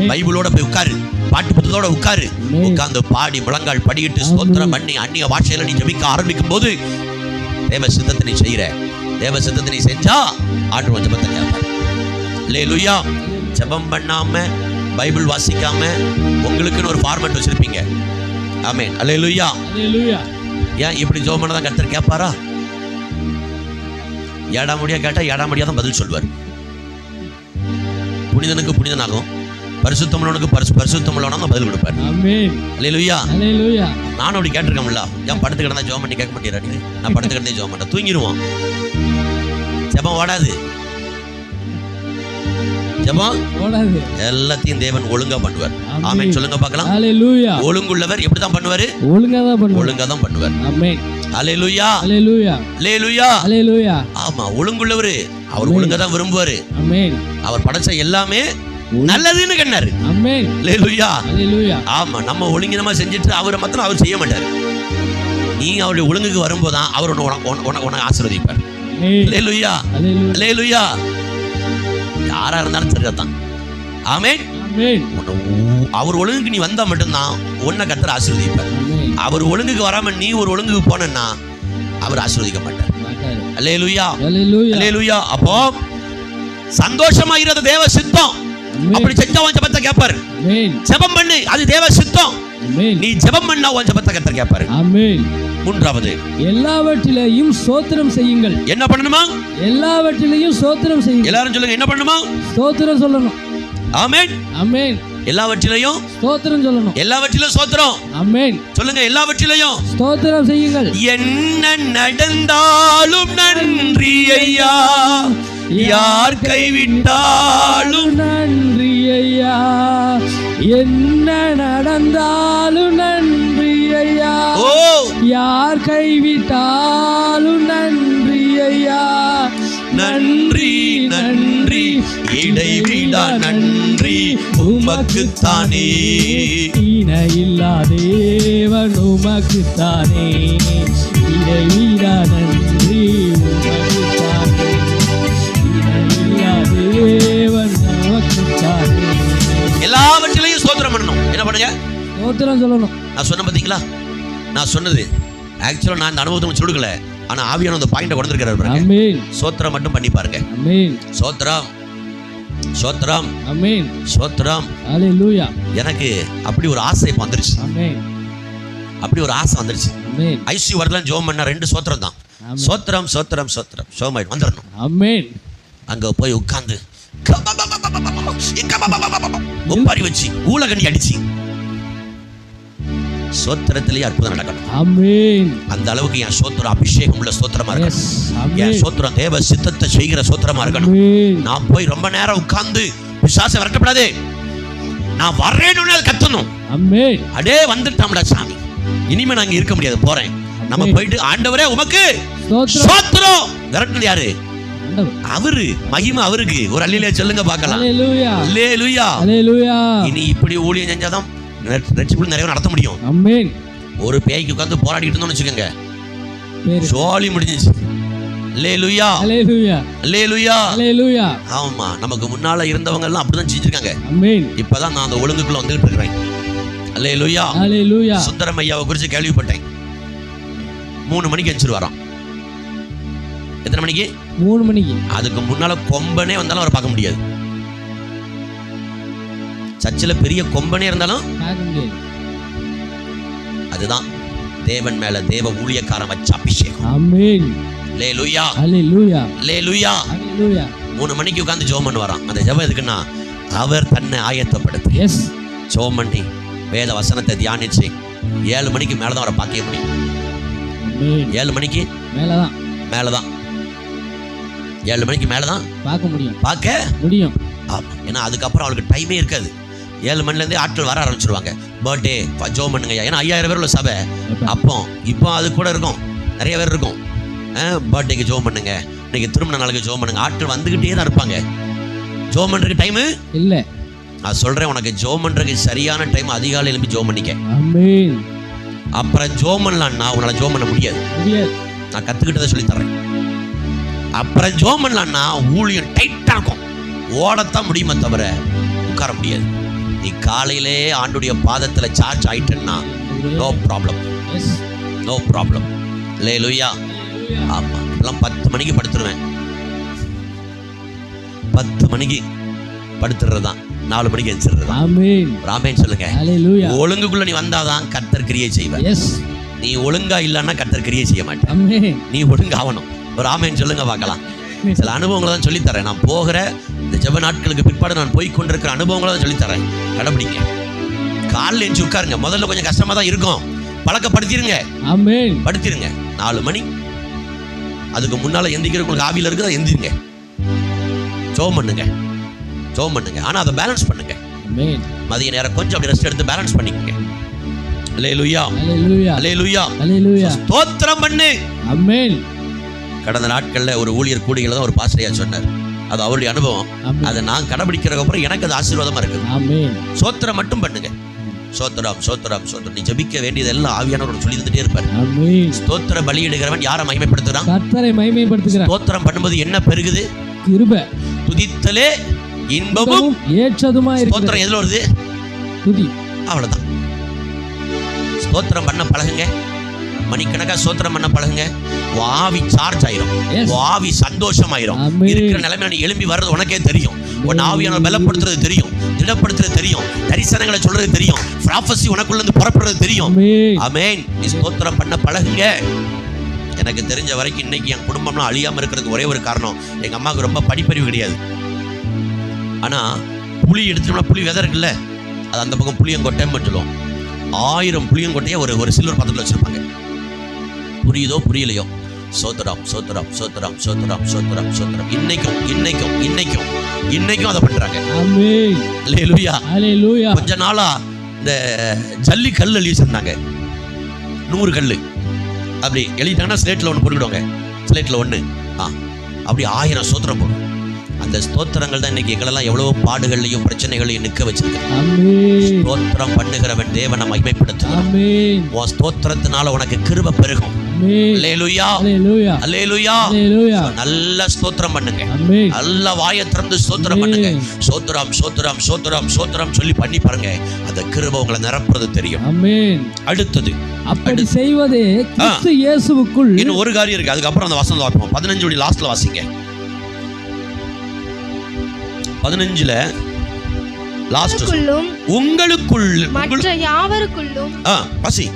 பைபிளோட போய் உட்காரு, பாட்டு புத்தகத்தோட உட்காரு, உட்கார்ந்து பாடி முழங்கால் படிக்கிட்டு ஸ்தோத்திரம் பண்ணி அந்நிய பாஷையில நீ ஜெபிக்க ஆரம்பிக்கும் போது தேவ சித்தத்தை நீ செய்யற. தேவ சித்தத்தை நீ செஞ்சா ஆண்டவர் ஜெபத்தை கேட்பார். அல்லேலூயா. ஜெபம் பண்ணாம பைபிள் வாசிக்காம உங்களுக்குன்னு ஒரு ஃபார்மட் வச்சிருப்பீங்க. ஆமென், அல்லேலூயா, அல்லேலூயா. ஏன் இப்படி ஜெபம் பண்ணா கர்த்தர் கேட்பாரா? ஏடாமடியா கேட்டா ஏடாமடியா தான் பதில் சொல்வார். புனிதனுக்கு புனிதனாகும், பரிசுத்தமுள்ளவனுக்கு பரிசுத்தமுள்ளவனா தான் பதில் கொடுப்பார். ஆமென், அல்லேலூயா, அல்லேலூயா. நானும் அப்படி கேட்டிருக்கேன்ல, ஏன் படுத்து கிடந்தா ஜெபம் பண்ணி கேட்க மாட்டேறாரு? நான் படுத்து கிடந்தே ஜெபம் பண்ண தூங்கிடுவோம், ஜெபம் ஓடாது. ஜெபம் ஓடாது. எல்லாத்தையும் தேவன் ஒழுங்கா பண்ணுவார். ஆமென், சொல்லுங்க பார்க்கலாம். அல்லேலூயா. ஒழுங்குள்ளவர் எப்படி தான் பண்ணுவாரு? ஒழுங்கா தான் பண்ணுவார். ஆமென், அல்லேலூயா, அல்லேலூயா, அல்லேலூயா, அல்லேலூயா. ஆமா, ஒழுங்குள்ளவர் அவர் ஒழுங்கா தான் விரும்புவாரு. ஆமென். அவர் படைச்ச எல்லாமே நல்லதுன்னு கண்ணாரு. ஆமென், அல்லேலூயா, அல்லேலூயா. ஆமா, நம்ம ஒழுங்கினமா செஞ்சுட்டு அவரை மாத்திரம் அவர் செய்ய மாட்டாரு. நீ அவருடைய ஒழுங்குக்கு வரும்போதுதான் அவர் உன்னை ஆசீர்வதிப்பார். அல்லேலூயா, அல்லேலூயா. யாரா இருந்தாலும் சரிதான். ஆமென். அவர் ஒழுங்குக்கு நீ வந்தா மட்டும்தான் உன்னை கர்த்தர் ஆசீர்வதிப்பார். அவர் ஒழுங்குக்கு வராம நீ ஒரு ஒழுங்குக்கு போனா அவர் ஆசீர்வதிக்க மாட்டார். அல்லேலூயா, அல்லேலூயா. அப்போ சந்தோஷமா இருக்கிறது தேவ சித்தம். அப்படி செஞ்சா உன் ஜெபத்தை கேட்பாரு. ஜெபம் பண்ணு, அது தேவ சித்தம். நீ ஜெபம் பண்ணா உன் ஜெபத்தை கர்த்தர் கேட்பாரு. ஆமென். மூன்றாவது, எல்லாவற்றிலேயும் ஸ்தோத்திரம் செய்யுங்கள். என்ன பண்ணணுமா? எல்லாவற்றிலேயும் ஸ்தோத்திரம் செய்யுங்கள். எல்லாரும் சொல்லுங்க, என்ன பண்ணணுமா? ஸ்தோத்திரம் சொல்லணும். ஆமென், ஆமென். எல்லாவற்றிலேயும் ஸ்தோத்திரம் சொல்லணும். எல்லாவற்றிலும் ஸ்தோத்திரம். ஆமென், சொல்லுங்க, எல்லாவற்றிலேயும் ஸ்தோத்திரம் செய்யுங்கள். என்ன நடந்தாலும் நன்றி ஐயா, யார் கைவிட்டாலும் நன்றி ஐயா, என்ன நடந்தாலும் நன்றி ஐயா, ஓ யார் கைவிட்டாலும் நன்றி ஐயா, நன்றி நன்றி இடைவிடா நன்றி உமக்குத்தானே, இணையில்லா தேவன் உமக்குத்தானே, இடைவிடா நன்றி உமக்குத்தானே, இணையில்லா தேவன் உமக்குத்தானே. எல்லாவற்றிலையும் ஸ்தோத்திரம் பண்ணணும். என்ன பண்ணுங்க? ஸ்தோத்திரம் சொல்லணும். நான் சொன்ன பாத்தீங்களா? நான் சொன்னது ஆக்சுவலா நான் இந்த அனுபவத்தை சொல்லுக்கல, ஆனா ஆவியான அந்த பாயிண்ட கொண்டு வந்திருக்காரு. ஆமென். ஸ்தோத்திரம் மட்டும் பண்ணி பாருங்க. ஆமென். ஸ்தோத்திரம். ஸ்தோத்திரம், ஆமென், ஸ்தோத்திரம். ஹalleluya. எனக்கு அப்படி ஒரு ஆசை இப்ப வந்துருச்சு. ஆமென், அப்படி ஒரு ஆசை வந்துருச்சு. ஆமென். ஐசியூ வரலாம் ஜெபம் பண்ண 2 ஸ்தோத்திரம் தான். ஸ்தோத்திரம், ஸ்தோத்திரம், ஸ்தோத்திரம். சோமாயிட்டு வந்துடணும். ஆமென். அங்க போய் உட்கார்ந்து ஒப்பாரி வச்சு ஊலகண்டி அடிச்சு ஸ்தோத்திரத்திலேயே அற்புதம் நடக்கணும். ஆமென். அந்த அளவுக்கு என் ஸ்தோத்திரம் அபிஷேகம் உள்ள ஸ்தோத்திரமா இருக்கணும். ஆமென். என் ஸ்தோத்திரம் தேவ சித்தத்தை செய்கிற ஸ்தோத்திரமா இருக்கணும். ஆமென். நான் போய் ரொம்ப நேரம் உட்கார்ந்து பிசாசை விரட்டப்படாதே, நான் வர்றேன்னு அது கத்தணும். ஆமென். அடே வந்துட்டோம்டா சாமி, இனிமே நாங்க இருக்க முடியாது, போறேன். நம்ம போயிட்டு ஆண்டவரே உமக்கு ஸ்தோத்திரம். விரட்டுனது யாரு? அவரு. மகிமை அவருக்கு. ஒரு அல்லேலூயா சொல்லுங்க பார்க்கலாம். ஹalleluya, அல்லேலூயா, ஹalleluya. இனி இப்படி ஊழியம் செஞ்சாதான் ரட்சிப்பு நிறைய நடத்த முடியும். ஆமென். ஒரு பேய்க்கு உட்கார்ந்து போராடிட்டு இருந்தோம்னு வச்சுக்கோங்க, பேரு சோலி முடிஞ்சிச்சு. அல்லேலூயா, ஹalleluya, அல்லேலூயா, ஹalleluya. ஆமா, நமக்கு முன்னால இருந்தவங்க எல்லாம் அப்படிதான் செஞ்சிருக்காங்க. ஆமென். இப்பதான் நான் அந்த ஒழுங்குக்குள்ள வந்துட்டு இருக்கிறேன். அல்லேலூயா, ஹalleluya. சுந்தரம் ஐயாவை குறித்து கேள்விப்பட்டேன். 3 மணிக்கு எந்திரிச்சு வரோம். எத்தனை மணிக்கு? 3 மணிக்கு. அதுக்கு முன்னால கொம்பனே வந்தாலும் அவரை பார்க்க முடியாது. சர்ச்சில் பெரிய கொம்பனே இருந்தாலும் பார்க்க முடியாது. அதுதான் தேவன் மேல தேவ ஊழியக்காரன் வச்ச அபிஷேகம். ஆமென். அல்லேலூயா, ஹalleluya, அல்லேலூயா. ஹalleluya. 3 மணிக்கு உட்கார்ந்து ஜெபம் பண்ண வரான். அந்த ஜெபம் எதுக்குன்னா அவர் தன்னை ஆயத்தப்படுத்தி எஸ் ஜெபம் பண்ணி வேத வசனத்தை தியானிச்சு 7 மணிக்கு மேலதான் அவரை பார்க்க முடியும். ஆமென். 7 மணிக்கு மேலதான் மேலதான் 7 மணிக்கு மேலதான் பார்க்க முடியும். பார்க்க முடியும். ஆமா, ஏன்னா அதுக்கப்புறம் அவளுக்கு டைமே இருக்காது. 7 மணிலேருந்தே ஆட்கள் வர ஆரம்பிச்சிருவாங்க. பர்த்டே ஜோம் பண்ணுங்க, ஏன்னா 5000 பேர் உள்ள சபை. அப்போ இப்போ அது கூட இருக்கும், நிறைய பேர் இருக்கும். பர்த்டேக்கு ஜோம் பண்ணுங்க, இன்னைக்கு திருமண நாளுக்கு ஜோம் பண்ணுங்க. ஆட்கள் வந்துகிட்டே தான் இருப்பாங்க. ஜோம் பண்றதுக்கு டைமு இல்ல. நான் சொல்றேன், உனக்கு ஜோம் பண்றதுக்கு சரியான டைம் அதிகாலை எழுப்பி ஜோம் பண்ணிக்க. ஆமென். அப்புறம் ஜோம் பண்ணலான்னா உன்னால ஜோம் பண்ண முடியாது. நான் கத்துக்கிட்டதை சொல்லி தர்றேன். அப்புறம் ஜோம் பண்ணலான்னா ஊழியம் டைட்டா இருக்கும், ஓடத்தான் முடியுமே தவிர உட்கார முடியாது. நீ காலையிலே ஆண்டுடைய பாதத்துல சார்ஜ் ஆயிட்டேன்னா நோ ப்ராப்ளம், நோ ப்ராப்ளம். அல்லேலூயா. ஆமா, இப்பெல்லாம் 10 மணிக்கு படுத்துருவேன். 10 மணிக்கு படுத்துறதுதான், 4 மணிக்கு எந்திரிறது. ஆமென். ராமேன் சொல்லுங்க. ஹalleluya. ஒழுங்குக்குள்ள நீ வந்தாதான் கர்த்தர் கிரியை செய்வார். எஸ். நீ ஒழுங்கா இல்லன்னா கர்த்தர் கிரியை செய்ய மாட்டேன். ஆமென். நீ ஒழுங்காவணும். ஒரு ஆமென் சொல்லுங்க பார்க்கலாம். சில அனுபவங்களை தான் சொல்லித்தரேன். நான் போகிற இந்த ஜெப நாட்களுக்கு பிற்பாடு நான் போய் கொண்டிருக்கிற அனுபவங்களை தான் சொல்லித்தரேன். கடைபிடிங்க. காலில் எஞ்சி உட்காருங்க. முதல்ல கொஞ்சம் கஷ்டமா தான் இருக்கும், பழக்கப்படுத்திருங்க. ஆமென். படுத்திருங்க. 4 மணி அதுக்கு முன்னால எந்திரிக்கிறவங்களுக்கு ஆவியில் இருக்குதா, எந்திரிங்க. ஜெபம் பண்ணுங்க, ஜெபம் பண்ணுங்க. ஆனா அதை பேலன்ஸ் பண்ணுங்க. ஆமென். மதிய நேரம் கொஞ்சம் அப்படி ரெஸ்ட் எடுத்து பேலன்ஸ் பண்ணிக்கங்க. அல்லேலூயா, ஹalleluya, அல்லேலூயா, ஹalleluya. ஸ்தோத்திரம் பண்ணு. ஆமென். கடந்த நாட்கள்ல ஒரு ஊழியர் கூடிகளை தான் ஒரு பாஸ்டரையா சொன்னார். அது அவருடைய அனுபவம். அதை நான் கடைபிடிக்கிறதுக்கு அப்புறம் எனக்கு அது ஆசீர்வாதமா இருக்குது. ஆமென். ஸ்தோத்திரம் மட்டும் பண்ணுங்க. ஸ்தோத்திரம், ஸ்தோத்திரம், ஸ்தோத்திரம். நீ ஜெபிக்க வேண்டியது எல்லாம் ஆவியானவர் சொல்லி தந்துட்டே இருப்பார். ஆமென். ஸ்தோத்திர பலியிடுகிறவன் யாரை மகிமைப்படுத்துறான்? கர்த்தரை மகிமைப்படுத்துகிறார். ஸ்தோத்திரம் பண்ணும்போது என்ன பெருகுது? கிருபை. துதித்தலே இன்பமும் ஏற்றதுமா இருக்கு. ஸ்தோத்திரம் எதுல வருது? துதி. அவ்வளவுதான். ஸ்தோத்திரம் பண்ண பழகுங்க. மணிக்கணக்கா ஸ்தோத்திரம் பண்ண பழகுங்க. ஆவி சார்ஜ் ஆயிரும், ஆவி சந்தோஷம் ஆயிரும். இருக்கிற நிலைமையில நீ எழும்பி வர்றது உனக்கே தெரியும். உன் ஆவியான பலப்படுத்துறது தெரியும், திடப்படுத்துறது தெரியும், தரிசனங்களை சொல்றது தெரியும், ப்ராஃபஸி உனக்குள்ள இருந்து புறப்படுறது தெரியும். ஆமென். நீ ஸ்தோத்திரம் பண்ண பழகுங்க. எனக்கு தெரிஞ்ச வரைக்கும் இன்னைக்கு என் குடும்பம்லாம் அழியாம இருக்கிறதுக்கு ஒரே ஒரு காரணம், எங்க அம்மாவுக்கு ரொம்ப படிப்பறிவு கிடையாது. ஆனா புளி எடுத்துட்டோம்னா புளி விதை இருக்குல்ல, அது அந்த பக்கம் புளியங்கொட்டைன்னு சொல்லுவோம். 1000 புளியங்கொட்டையை ஒரு சில்வர் பாத்திரத்தில் வச்சிருப்பாங்க. புரியுதோ புரியலையோ, சோத்திரம், சோத்திரம், சோத்திரம், சோத்திரம், சோத்திரம், சோத்திரம். இன்னைக்கும் இன்னைக்கும் இன்னைக்கும் இன்னைக்கும் அதை பண்றாங்க. ஆமென். அல்லேலூயா, அல்லேலூயா. கொஞ்ச நாளா இந்த ஜல்லி கல் எழுதி வச்சிருந்தாங்க. 100 கல் அப்படி எழுதிட்டாங்கன்னா ஸ்லேட்ல 1 போட்டுக்கிடுவாங்க. ஸ்லேட்ல 1 அப்படி 1000 ஸ்தோத்திரம் போடும். அந்த ஸ்தோத்திரங்கள் தான் இன்னைக்கு எங்களெல்லாம் எவ்வளவோ பாடுகளையும் பிரச்சனைகளையும் நிற்க வச்சிருக்கு. ஸ்தோத்திரம் பண்ணுகிறவன் தேவனை மகிமைப்படுத்துவான். உன் ஸ்தோத்திரத்தினால உனக்கு கிருபை பெருகும். அல்லேலூயா, அல்லேலூயா, அல்லேலூயா. நல்ல ஸ்தோத்திரம் பண்ணுங்க. நல்ல வாயை திறந்து ஸ்தோத்திரம் பண்ணுங்க. சோத்திரம், சோத்திரம், சோத்திரம், சோத்திரம் சொல்லி பண்ணி பாருங்க. அந்த கிருபை உங்களை நிரப்புறது தெரியும். அடுத்தது அப்படி செய்வதே கிறிஸ்து இயேசுவுக்குள். இன்னும் ஒரு காரியம் இருக்கு, அதுக்கப்புறம் அந்த வசனம் வாசிப்போம். 15 லாஸ்ட்ல வாசிங்க. 15ல லாஸ்ட் உங்களுக்குள் மற்ற உங்களுக்குள் யாவருக்குள்ளும் பசி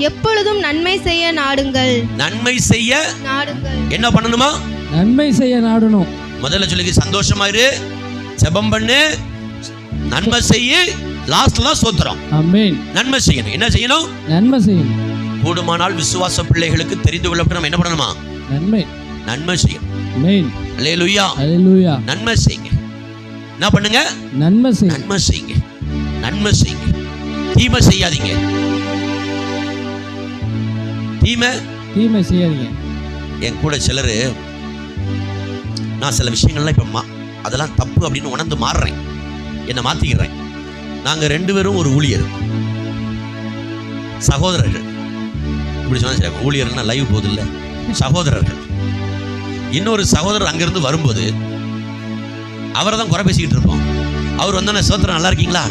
எப்பொழுதும் நன்மை செய்ய நாடுங்கள். நன்மை செய்ய நாடுங்கள். என்ன பண்ணணுமா? நன்மை செய்ய நாடணும். முதல்ல சொல்லி சந்தோஷமா இரு, ஜெபம் பண்ணு, நன்மை செய்ய, லாஸ்ட்ல ஸ்தோத்திரம். ஆமென். நன்மை செய்யணும். என்ன செய்யணும்? நன்மை செய்யணும். கூடுமானால் விசுவாச பிள்ளைகளுக்கு தெரிந்து கொள்ளப்பட்ட நம்ம என்ன பண்ணணுமா? நன்மை நன்மை செய்யணும். ஆமென். அல்லேலூயா. அல்லேலூயா. நன்மை செய்யுங்க. என்ன பண்ணுங்க? நன்மை செய்யுங்க. நன்மை செய்யுங்க. நன்மை செய்யுங்க. தீமை செய்யாதீங்க. தீமை செய்யாதீங்க. என் கூட சிலர், நான் சில விஷயங்கள்லாம் இப்போ அதெல்லாம் தப்பு அப்படின்னு உணர்ந்து மாறுறேன், என்னை மாற்றிக்கிறேன். நாங்கள் 2 பேரும் ஒரு ஊழியர், சகோதரர்கள். இப்படி சொன்னா சரி, ஊழியர்னா லைவ் போகுது இல்லை, சகோதரர்கள். இன்னொரு சகோதரர் அங்கிருந்து வரும்போது அவரை தான் குறை பேசிக்கிட்டு இருப்போம். அவர் வந்தோன்னே சோத்திரம் நல்லா இருக்கீங்களா?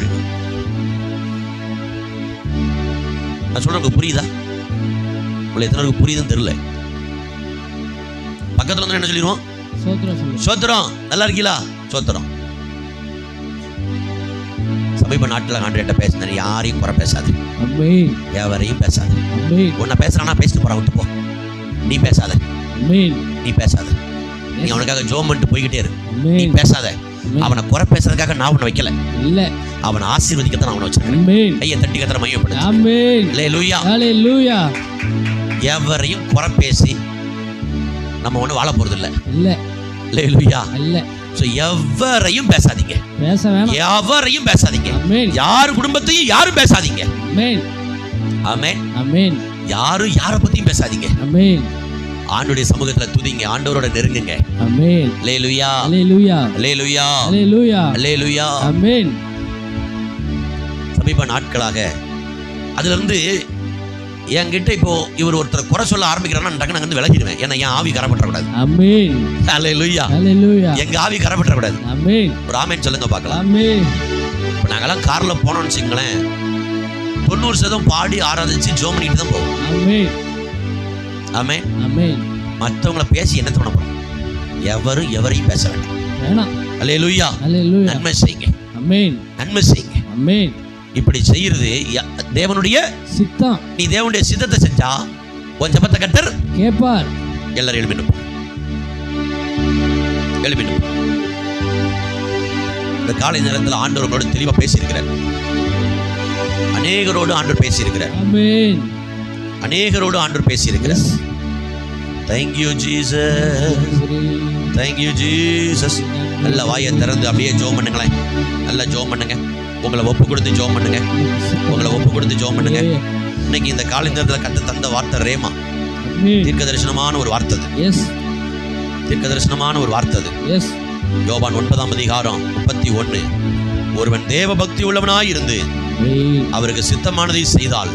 நான் சொல்றேன், உங்களுக்கு புரியுதா? உங்களை எத்தனை பேருக்கு புரியுதுன்னு தெரியல. பக்கத்துல வந்து என்ன சொல்லிடுவோம்? சோத்திரம் நல்லா இருக்கீங்களா? சோத்திரம். சமீப நாட்டில் ஆண்டவர்கிட்ட பேசினேன், யாரையும் குறை பேசாது, எவரையும் பேசாது. உன்னை பேசுறானா பேசிட்டு போறான், விட்டு போ. நீ பேசாத, நீ பேசாத. நீ அவனுக்காக ஜோம் பண்ணிட்டு போய்கிட்டே இரு. நீ பேசாத. அவனை குறை பேசுறதுக்காக நான் உன்னை வைக்கல, இல்ல அவனை ஆசீர்வதிக்கத்தான் நான் அவனை வச்சிருக்கேன். கையை தட்டி கத்தர மையப்படு. அல்லேலூயா. அல்லேலூயா. எவரையும் குறை பேசி நம்ம ஒண்ணு வாழ போறது இல்ல. இல்ல. அல்லேலூயா. இல்ல. சோ எவரையும் பேசாதீங்க. பேச வேணாம். எவரையும் பேசாதீங்க. யார் குடும்பத்தையும் யாரும் பேசாதீங்க. ஆமென். ஆமென். ஆமென். யாரும் யாரை பத்தியும் பேசாதீங்க. ஆமென். ஆண்டவருடைய சமூகத்துல துதிங்க, ஆண்டவரோட நெருங்குங்க. ஆமென். அல்லேலூயா. அல்லேலூயா. அல்லேலூயா. அல்லேலூயா. அல்லேலூயா. ஆமென். சமீப நாட்களாக அதுல இருந்து என்கிட்ட இப்போ இவர் ஒருத்தர் குறை சொல்ல ஆரம்பிக்கிறாருன்னா டக்குனு அங்க இருந்து விலகிடுவேன். ஏன்னா என் ஆவி கரப்பற்ற கூடாது. ஆமென். அல்லேலூயா. அல்லேலூயா. எங்க ஆவி கரப்பற்ற கூடாது. ஆமென். ஒரு ஆமென் சொல்லுங்க பார்க்கலாம். ஆமென். இப்போ நாங்கெல்லாம் கார்ல போனோம்னு வச்சுங்களேன், 90% பாடி ஆராதிச்சு ஜோம் பண்ணிட்டு தான் போவோம். ஆமென். ஆமென். ஆமென். மற்றவங்களை பேசி என்ன பண்ண போறோம்? எவரையும் பேச வேண்டாம். அல்லேலூயா. அல்லேலூயா. நன்மை செய்யுங்க. ஆமென். நன்மை செய்யுங்க. ஆமென். இப்படி செய்யறது தேவனுடைய சித்தம். நீ தேவனுடைய சித்தத்தை செஞ்சா உன் ஜெபத்தை கர்த்தர் கேட்பார். எல்லாரும் எழுப்பி நிற்போம். எழுப்பி நிற்போம். இந்த காலை நேரத்தில் ஆண்டவரோடு தெளிவா பேசியிருக்கிறார். அநேகரோடு ஆண்டவர் பேசியிருக்கிறார். ஆமென். அநேகரோடு ஆண்டவர் பேசியிருக்கிறார். Thank you Jesus. Thank you Jesus. நல்ல வாயை திறந்து அப்படியே ஜெபம் பண்ணுங்களேன். நல்லா ஜெபம் பண்ணுங்க. உங்களை ஒப்பு கொடுத்து ஜெபம் பண்ணுங்க. உங்களை ஒப்பு கொடுத்து ஜெபம் பண்ணுங்க. இன்னைக்கு இந்த காலை நேரத்தில் கர்த்தர் தந்த வார்த்தை ரேமா, தீர்க்க தரிசனமான ஒரு வார்த்தை. தீர்க்க தரிசனமான ஒரு வார்த்தை. யோவான் 9:31. ஒருவன் தேவ பக்தி உள்ளவனாய் இருந்து அவருக்கு சித்தமானதை செய்தால்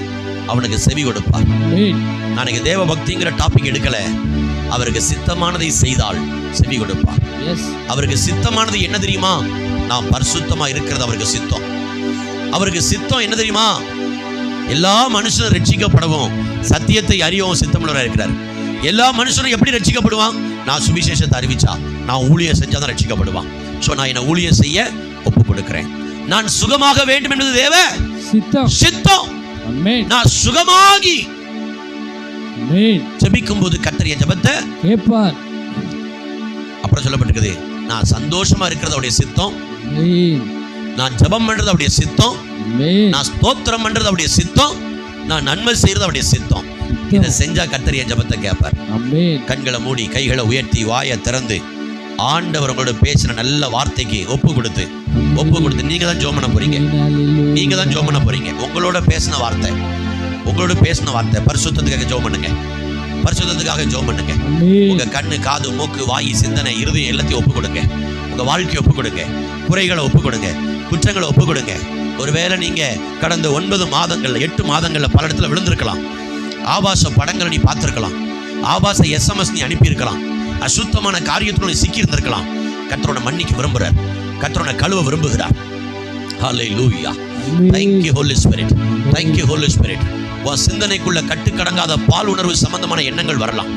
அவனுக்கு செவி கொடுப்பார். நான் தேவ பக்திங்கிற டாபிக் எடுக்கல, அவருக்கு சித்தமானதை செய்தால் செவி கொடுப்பார். அவருக்கு சித்தமானது என்ன தெரியுமா? நாம் பரிசுத்தமா இருக்கிறது அவருக்கு சித்தம். அவருக்கு சித்தம் என்ன தெரியுமா? எல்லா மனுஷனும் ரட்சிக்கப்படவும் சத்தியத்தை அறியவும் சித்தமுள்ளவராக இருக்கிறார். எல்லா மனுஷனும் எப்படி ரட்சிக்கப்படுவான்? நான் சுவிசேஷத்தை அறிவிச்சா, நான் ஊழியம் செஞ்சாதான் ரட்சிக்கப்படுவான். ஸோ நான் என்ன ஊழியம் செய்ய ஒப்பு கொடுக்கிறேன். நான் சுகமாக வேண்டும் என்பது தேவ சித்தம். நான் சுகமாகி ஜெபிக்கும் போது கர்த்தர் என் ஜெபத்தை கேட்பார். அப்புறம் சொல்லப்பட்டிருக்குது, நான் சந்தோஷமா இருக்கிறது அவருடைய சித்தம், நான் ஜெபம் பண்றது அவருடைய சித்தம், நான் ஸ்தோத்திரம் பண்றது அவருடைய சித்தம், நான் நன்மை செய்யறது அவருடைய சித்தம். இதை செஞ்சா கர்த்தர் என் ஜெபத்தை கேட்பார். கண்களை மூடி கைகளை உயர்த்தி வாயை திறந்து ஆண்டவர் உங்களோட பேசின நல்ல வார்த்தைக்கு ஒப்பு கொடுத்து நீங்க தான் ஜெபம் பண்ண போறீங்க. நீங்க தான் ஜெபம் பண்ண போறீங்க. உங்களோட பேசின வார்த்தை, உங்களோட பேசின வார்த்தை பரிசுத்தத்துக்காக ஜெபம் பண்ணுங்க. பரிசுத்தத்துக்காக ஜெபம் பண்ணுங்க. உங்க கண்ணு, காது, மூக்கு, வாய், சிந்தனை, இருதயம் எல்லாத்தையும் ஒப்பு கொடுங்க. உங்க வாழ்க்கையை ஒப்பு கொடுங்க. குறைகளை ஒப்பு கொடுங்க. குற்றங்களை ஒப்பு கொடுங்க. ஒருவேளை நீங்க கடந்த 9 மாதங்கள்ல 8 மாதங்கள்ல பல இடத்துல விழுந்திருக்கலாம். ஆபாச படங்களை நீ பார்த்திருக்கலாம். ஆபாச SMS நீ அனுப்பியிருக்கலாம். அசுத்தமான காரியத்துக்குள்ள சிக்கி இருந்திருக்கலாம். கர்த்தரோட மன்னிக்க விரும்புறார். கர்த்தரோட கழுவ விரும்புகிறார். ஹல்லேலூயா. Thank you Holy Spirit. Thank you Holy Spirit. உன் சிந்தனைக்குள்ள கட்டுக்கடங்காத பால் உணர்வு சம்பந்தமான எண்ணங்கள் வரலாம்.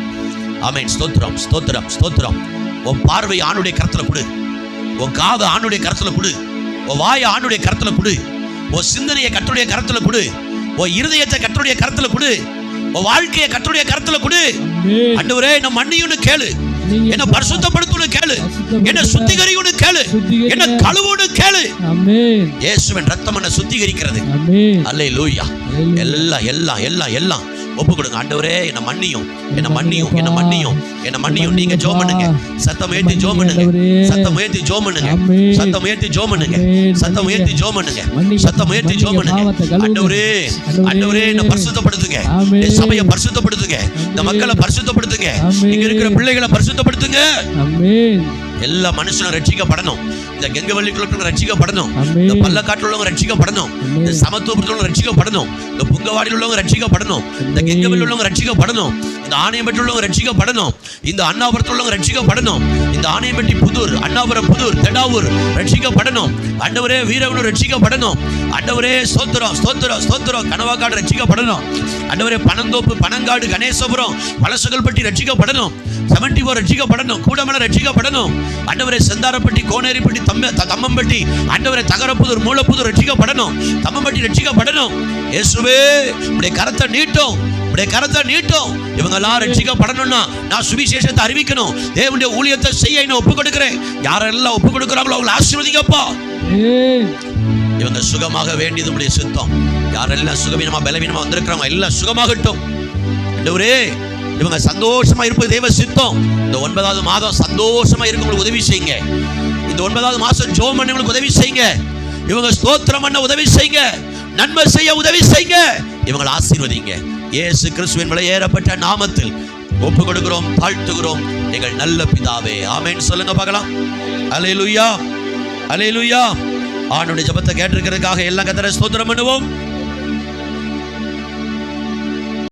ஆமென். ஸ்தோத்திரம், ஸ்தோத்திரம், ஸ்தோத்திரம். உன் பார்வை ஆணுடைய கரத்துல கொடு. உன் காதை ஆண்டுடைய கரத்துல கொடு, உன் வாயை ஆண்டுடைய கரத்துல கொடு, உன் சிந்தனையை கர்த்தருடைய கரத்துல கொடு, உன் இருதயத்தை கர்த்தருடைய கரத்துல கொடு, உன் வாழ்க்கையை கர்த்தருடைய கரத்துல கொடு. ஆண்டவரே என்ன மன்னியும்னு கேளு, என்ன பரிசுத்தப்படுத்துன்னு கேளு, என்ன சுத்திகரியும்னு கேளு, என்ன கழுவுன்னு கேளு. ஆமென். இயேசுவின் ரத்தம் என்ன சுத்திகரிக்கிறது. ஆமென். அல்லேலூயா. எல்லாம் எல்லாம் எல்லாம் எல்லாம் ஒப்பு கொடுங்க. ஆண்டவரே என்ன மன்னியும், என்ன மன்னியும், என்ன மன்னியும், என்ன மன்னியும். நீங்க ஜெபம் பண்ணுங்க, சத்தம் ஏத்தி ஜெபம் பண்ணுங்க, சத்தம் ஏத்தி ஜெபம் பண்ணுங்க, சத்தம் ஏத்தி ஜெபம் பண்ணுங்க, சத்தம் ஏத்தி ஜெபம் பண்ணுங்க, சத்தம் ஏத்தி ஜெபம் பண்ணுங்க. ஆண்டவரே ஆண்டவரே என்ன பரிசுத்தப்படுத்துங்க, இந்த சபையை பரிசுத்தப்படுத்துங்க, இந்த மக்களை பரிசுத்தப்படுத்துங்க, இங்க இருக்கிற பிள்ளைகளை பரிசுத்தப்படுத்துங்க. ஆமென். எல்லா மனுஷனும் ரட்சிக்கப்படணும். இந்த கெங்கவல்லிக்குள்ள ரட்சிக்கப்படணும், இந்த பள்ளக்காட்டில் உள்ளவங்க ரட்சிக்கப்படணும், இந்த சமத்துவத்தில் உள்ளவங்க ரட்சிக்கப்படணும், இந்த புங்கவாடியில் உள்ளவங்க ரட்சிக்கப்படணும், இந்த கெங்கவல்லியில் உள்ளவங்க ரட்சிக்கப்படணும், இந்த ஆணையம்பட்டியில் உள்ளவங்க ரட்சிக்கப்படணும், இந்த அண்ணாபுரத்தில் உள்ளவங்க ரட்சிக்கப்படணும், இந்த ஆணையம்பட்டி புதூர், அண்ணாபுரம் புதூர், தெடாவூர் ரட்சிக்கப்படணும். ஆண்டவரே வீரவனும் ரட்சிக்கப்படணும். ஆண்டவரே ஸ்தோத்திரம் ஸ்தோத்திரம் ஸ்தோத்திரம். கனவாக்காடு ரட்சிக்கப்படணும். ஆண்டவரே பனந்தோப்பு, பனங்காடு, கணேசபுரம், பழசகல்பட்டி ரட்சிக்கப்படணும். 74 ரட்சிக்கப்படணும். கூடமலை ரட்சிக்கப்படணும். ஆண்டவரே செந்தாரப்பட்டி, கோனேரிப்பட்டி, தம்மம்பட்டி, ஆண்டவரே தகரப்புதூர், மூலப்புதூர் ரட்சிக்கப்படணும். தம்மம்பட்டி ரட்சிக்கப்படணும். இயேசுவே உம்முடைய கரத்தை நீட்டும், உம்முடைய கரத்தை நீட்டும். இவங்க எல்லாம் ரட்சிக்கப்படணும்னா நான் சுவிசேஷத்தை அறிவிக்கணும், தேவனுடைய ஊழியத்தை செய்ய நான் ஒப்பு கொடுக்கிறேன். யாரெல்லாம் ஒப்பு கொடுக்கிறாங்களோ அவங்களை ஆசீர்வதிங்கப்பா. இவங்க சுகமாக வேண்டியது உம்முடைய சித்தம். யாரெல்லாம் சுகவீனமா பலவீனமா வந்திருக்கிறாங்க எல்லாம் சுகமாகட்டும். ஆண்டவரே இவங்க சந்தோஷமா இருப்பது தேவ சித்தம். இந்த 9வது மாதம் சந்தோஷமா இருக்கவங்களுக்கு உதவி செய்யுங்க. இந்த 9வது மாசம் ஜெபம் பண்ணவங்களுக்கு உதவி செய்யுங்க. இவங்க ஸ்தோத்திரம் பண்ண உதவி செய்யுங்க, நன்மை செய்ய உதவி செய்யுங்க. இவங்களை ஆசீர்வதிங்க. இயேசு கிறிஸ்துவின் விலையேறப்பட்ட நாமத்தில் ஒப்பு கொடுக்கிறோம், தாழ்த்துகிறோம் எங்கள் நல்ல பிதாவே. ஆமென் சொல்லுங்க பார்க்கலாம். அல்லேலூயா அல்லேலூயா. ஆண்டவருடைய ஜெபத்தை கேட்டிருக்கிறதுக்காக எல்லாம் கர்த்தரை ஸ்தோத்திரம் பண்ணுவோம்.